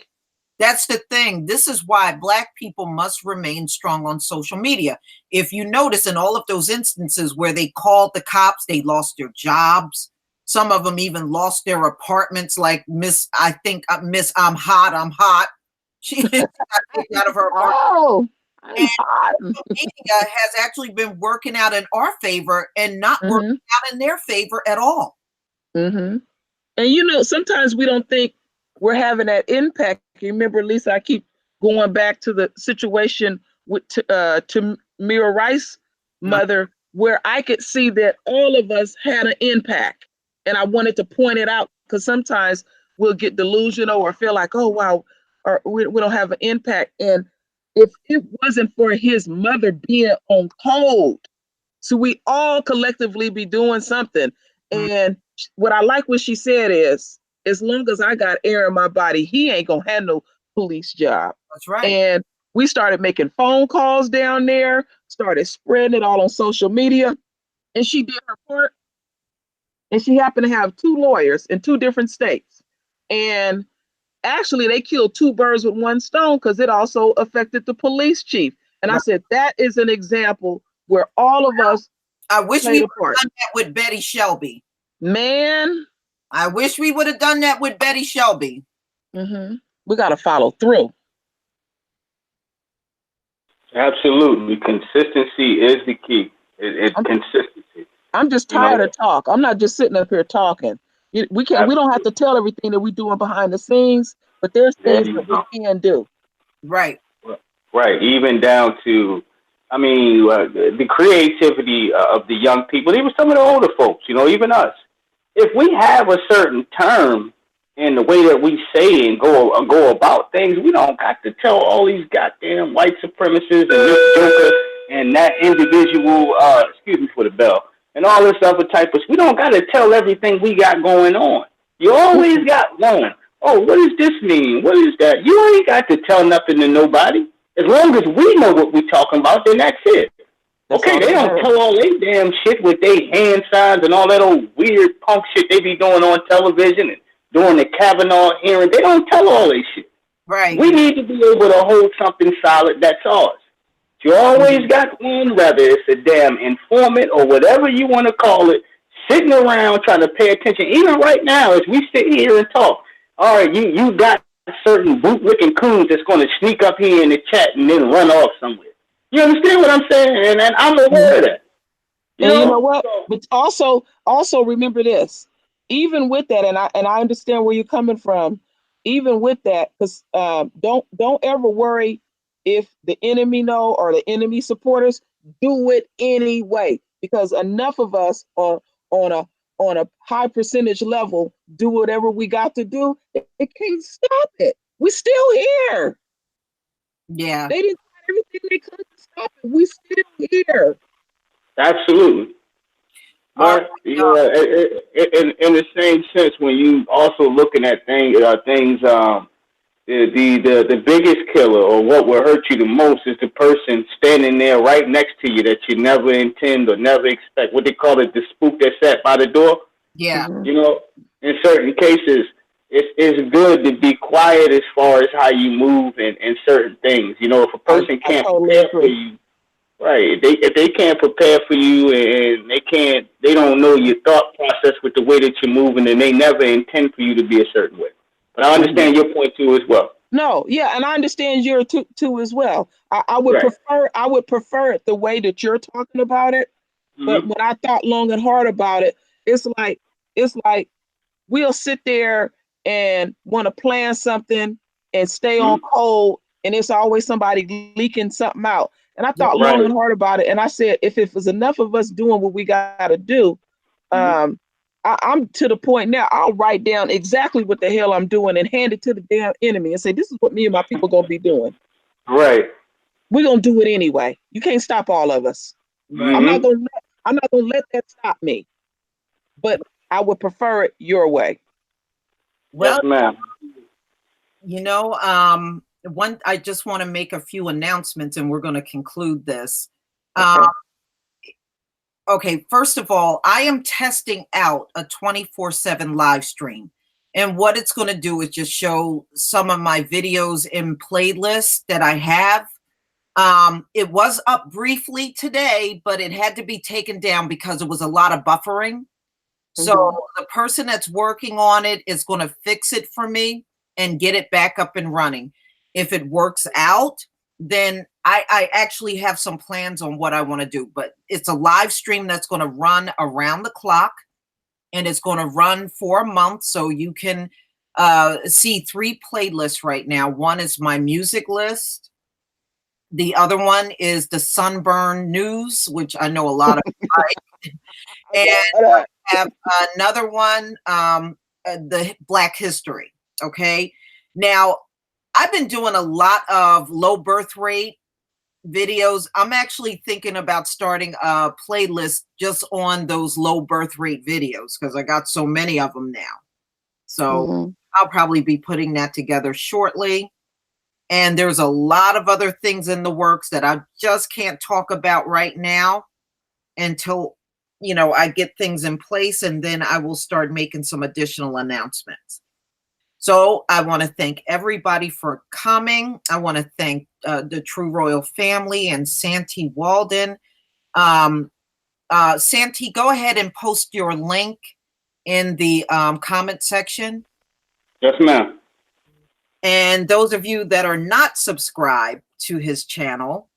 That's the thing. This is why Black people must remain strong on social media. If you notice, in all of those instances where they called the cops, they lost their jobs. Some of them even lost their apartments, like Miss I'm Hot. She got kicked out of her apartment. Oh, and media has actually been working out in our favor and not working out in their favor at all. And sometimes we don't think we're having that impact. You remember, Lisa, I keep going back to the situation with Tamira Rice's mother, where I could see that all of us had an impact. And I wanted to point it out, because sometimes we'll get delusional or feel like, oh, wow, or we don't have an impact. And if it wasn't for his mother being on code, so we all collectively be doing something. And what I like what she said is, as long as I got air in my body, he ain't gonna have no police job. That's right. And we started making phone calls down there, started spreading it all on social media, and she did her part. And she happened to have 2 lawyers in 2 different states. And actually, they killed 2 birds with 1 stone, because it also affected the police chief. And I said, that is an example where all of us I wish we would have done that with Betty Shelby. Man. I wish we would have done that with Betty Shelby. We got to follow through. Absolutely. Consistency is the key. It's consistency. I'm just tired of talk. I'm not just sitting up here talking. We don't have to tell everything that we're doing behind the scenes, but there's things that we can do. Right. Right. Even down to, the creativity of the young people, even some of the older folks, even us. If we have a certain term in the way that we say and go about things, we don't got to tell all these goddamn white supremacists and this joker and that individual, excuse me for the bell, and all this other type of, we don't got to tell everything we got going on. You always got one. Oh, what does this mean? What is that? You ain't got to tell nothing to nobody. As long as we know what we're talking about, then that's it. Okay, they don't tell all they damn shit with their hand signs and all that old weird punk shit they be doing on television and during the Kavanaugh hearing. They don't tell all this shit. Right. We need to be able to hold something solid that's ours. You always got one, whether it's a damn informant or whatever you want to call it, sitting around trying to pay attention. Even right now, as we sit here and talk, all right, you got certain bootlicking coons that's going to sneak up here in the chat and then run off somewhere. You understand what I'm saying? And I'm aware of that. You know what? But also remember this. Even with that, and I understand where you're coming from. Even with that, because don't ever worry if the enemy know or the enemy supporters. Do it anyway, because enough of us are on a high percentage level do whatever we got to do. It can't stop it. We still here. Yeah. They didn't do everything they could to stop it. We still here. Absolutely. All But in the same sense, when you also looking at things, the biggest killer or what will hurt you the most is the person standing there right next to you that you never intend or never expect. What they call it, the spook that sat by the door. yeah. You know, in certain cases, it's good to be quiet as far as how you move and certain things. You know, if a person I can't totally prepare for agree. you, right? If they can't prepare for you and they don't know your thought process with the way that you're moving, and they never intend for you to be a certain way. But I Mhm. understand your point too as well. No, yeah, and I understand your too as well. Right. I would prefer it the way that you're talking about it. But Mm-hmm. when I thought long and hard about it, it's like it's like we'll sit there and want to plan something and stay on Mm-hmm. cold, and it's always somebody leaking something out. And I thought long Right. and hard about it, and I said, if it was enough of us doing what we got to do, Mm-hmm. um, I'm to the point now. I'll write down exactly what the hell I'm doing and hand it to the damn enemy and say, "This is what me and my people gonna be doing. Right. We're gonna do it anyway. You can't stop all of us. Right. Mm-hmm. I'm not gonna let that stop me. But I would prefer it your way." Yes, Well, ma'am. one, I just want to make a few announcements and we're going to conclude this. Okay. Okay, first of all, I am testing out a 24/7 live stream. And what it's going to do is just show some of my videos in playlists that I have. It was up briefly today, but it had to be taken down because it was a lot of buffering. So Mhm. the person that's working on it is going to fix it for me and get it back up and running. If it works out, then I actually have some plans on what I want to do, but it's a live stream that's going to run around the clock and it's going to run for a month. So you can see 3 playlists right now. One is my music list. The other one is the Sunburn News, which I know a lot of like. I And love that. have another one, the Black History. Okay. Now, I've been doing a lot of low birth rate videos. I'm actually thinking about starting a playlist just on those low birth rate videos because I got so many of them now. So Mhm. I'll probably be putting that together shortly. And there's a lot of other things in the works that I just can't talk about right now until I get things in place, and then I will start making some additional announcements. So I want to thank everybody for coming. I want to thank the True Royal family and Santee Walden. Um, Santee, go ahead and post your link in the comment section. Yes, ma'am. And those of you that are not subscribed to his channel,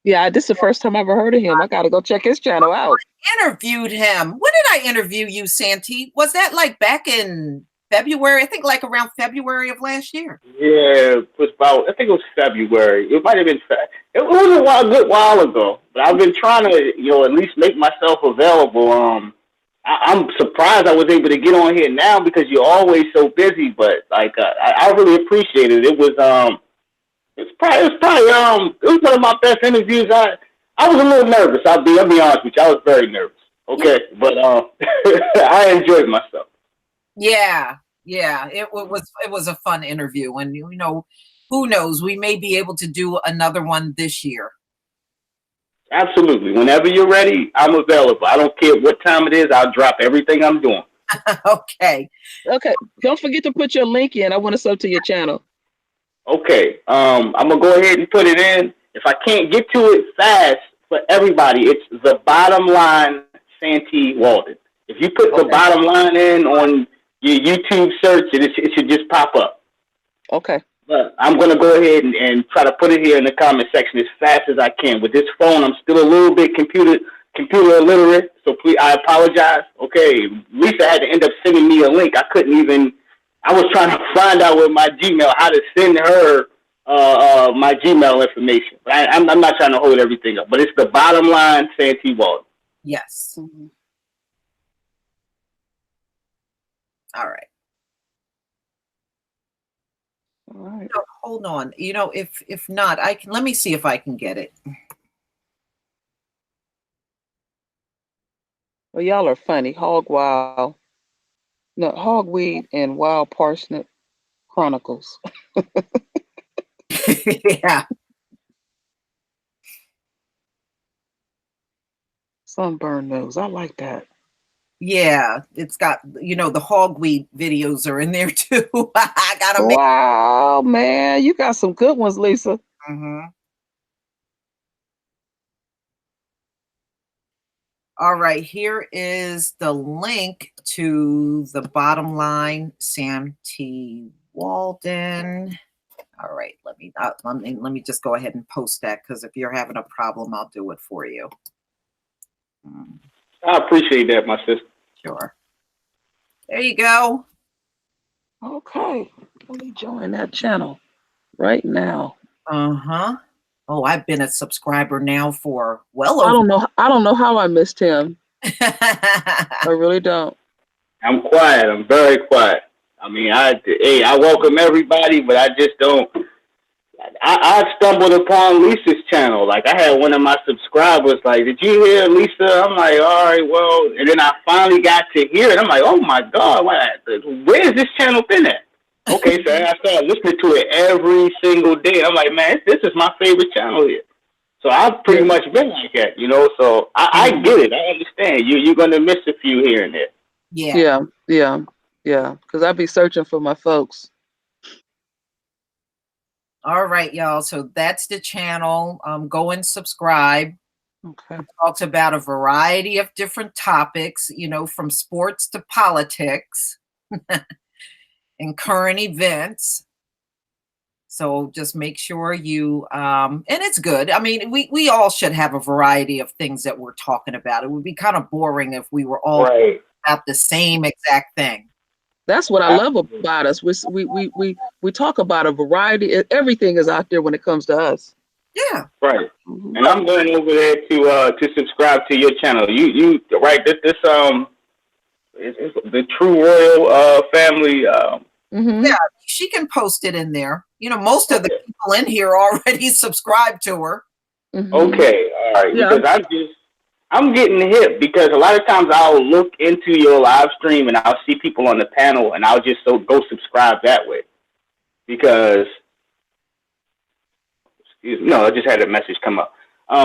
Yeah, this is the first time I ever heard of him. I gotta go check his channel out. interviewed him. When did I interview you, Santee? Was that like back in February? I think like around February of last year. Yeah, it was about. I think it was February. It might have been. It was a good while ago. But I've been trying to, at least make myself available. I'm surprised I was able to get on here now because you're always so busy. But like, I really appreciate it. It was one of my best interviews. I was a little nervous. I'll be honest with you. I was very nervous. Yeah. Okay, but I enjoyed myself. Yeah, yeah. It was a fun interview, and who knows? We may be able to do another one this year. Absolutely. Whenever you're ready, I'm available. I don't care what time it is. I'll drop everything I'm doing. Okay. Okay. Don't forget to put your link in. I want to sub to your channel. Okay. I'm gonna go ahead and put it in. If I can't get to it fast for everybody, it's the bottom line Santee Walden. If you put the Okay. bottom line in on your YouTube search, it should just pop up. Okay. But I'm gonna go ahead and try to put it here in the comment section as fast as I can. With this phone, I'm still a little bit computer illiterate, so please, I apologize. Okay, Lisa had to end up sending me a link. I couldn't even. I was trying to find out with my Gmail how to send her my Gmail information. But I'm not trying to hold everything up. But it's the bottom line, Santee Walden. Yes. Mhm. All right. All right. So, hold on. If not, let me see if I can get it. Well, y'all are funny. Hogweed and Wild Parsnip Chronicles. Yeah. Sunburn nose. I like that. Yeah, it's got, the hogweed videos are in there too. I gotta make. Wow, man, you got some good ones, Lisa. Mhm. All right, here is the link to the Bottom Line, Sam T. Walden. All right, let me just go ahead and post that, because if you're having a problem, I'll do it for you. I appreciate that, my sister. Sure. There you go. Okay, let me join that channel right now. Uh-huh. Oh, I've been a subscriber now for well I over. don't know how I missed him. I really don't. I'm quiet. I'm very quiet. I mean, I welcome everybody, but I just don't. I stumbled upon Lisa's channel. Like, I had one of my subscribers like, "Did you hear Lisa?" I'm like, "All right, well," and then I finally got to hear it. I'm like, "Oh my God, where's this channel been at?" Okay, so I started listening to it every single day. I'm like, "Man, this is my favorite channel here." So I've pretty much been like that, So I get it. I understand. You're gonna miss a few here and there. Yeah. Yeah. Because I'd be searching for my folks. All right, y'all. So that's the channel. Go and subscribe. Okay. It talks about a variety of different topics, from sports to politics and current events. So just make sure you, and it's good. I mean, we all should have a variety of things that we're talking about. It would be kind of boring if we were all Right. about the same exact thing. That's what I love about us. We talk about a variety. Everything is out there when it comes to us. Yeah. Right. Mm-hmm. And I'm going over there to subscribe to your channel. You right. This is the True Royal family. Yeah, she can post it in there. Most of the people in here already subscribe to her. Mm-hmm. Okay, all right. Yeah. Because I'm getting hip, because a lot of times I'll look into your live stream and I'll see people on the panel and I'll just go subscribe that way. Because I just had a message come up.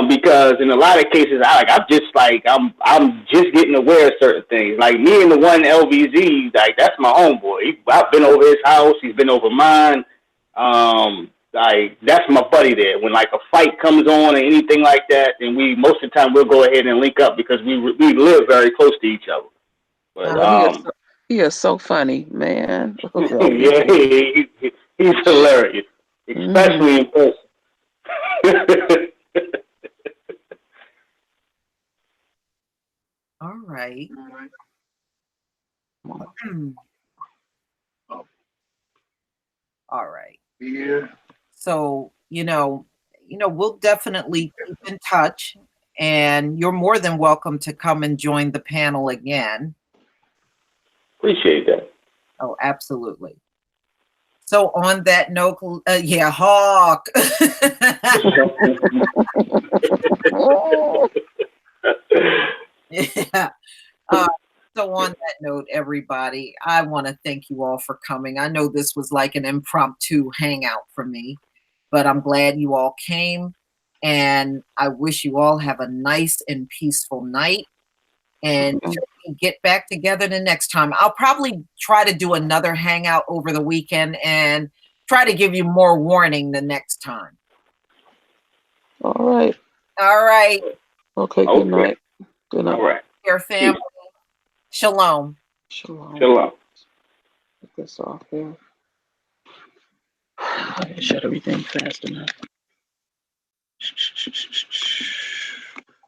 Because in a lot of cases, I'm just getting aware of certain things. Like me and the one LVZ, like, that's my homeboy. I've been over his house. He's been over mine. Like, that's my buddy there. When like a fight comes on or anything like that, then most of the time we'll go ahead and link up, because we live very close to each other. But he is so funny, man. Yeah, he's hilarious, especially in person. All right. All right. Yeah. So, we'll definitely keep in touch, and you're more than welcome to come and join the panel again. Appreciate that. Oh, absolutely. So on that note, yeah, Hawk. Yeah. So on that note, everybody, I want to thank you all for coming. I know this was like an impromptu hangout for me, but I'm glad you all came, and I wish you all have a nice and peaceful night, and get back together the next time. I'll probably try to do another hangout over the weekend and try to give you more warning the next time. All right. All right. Okay, good night. Good night. All right. Your family. Shalom. Shalom. Shalom. Get this off here. I didn't shut everything fast enough.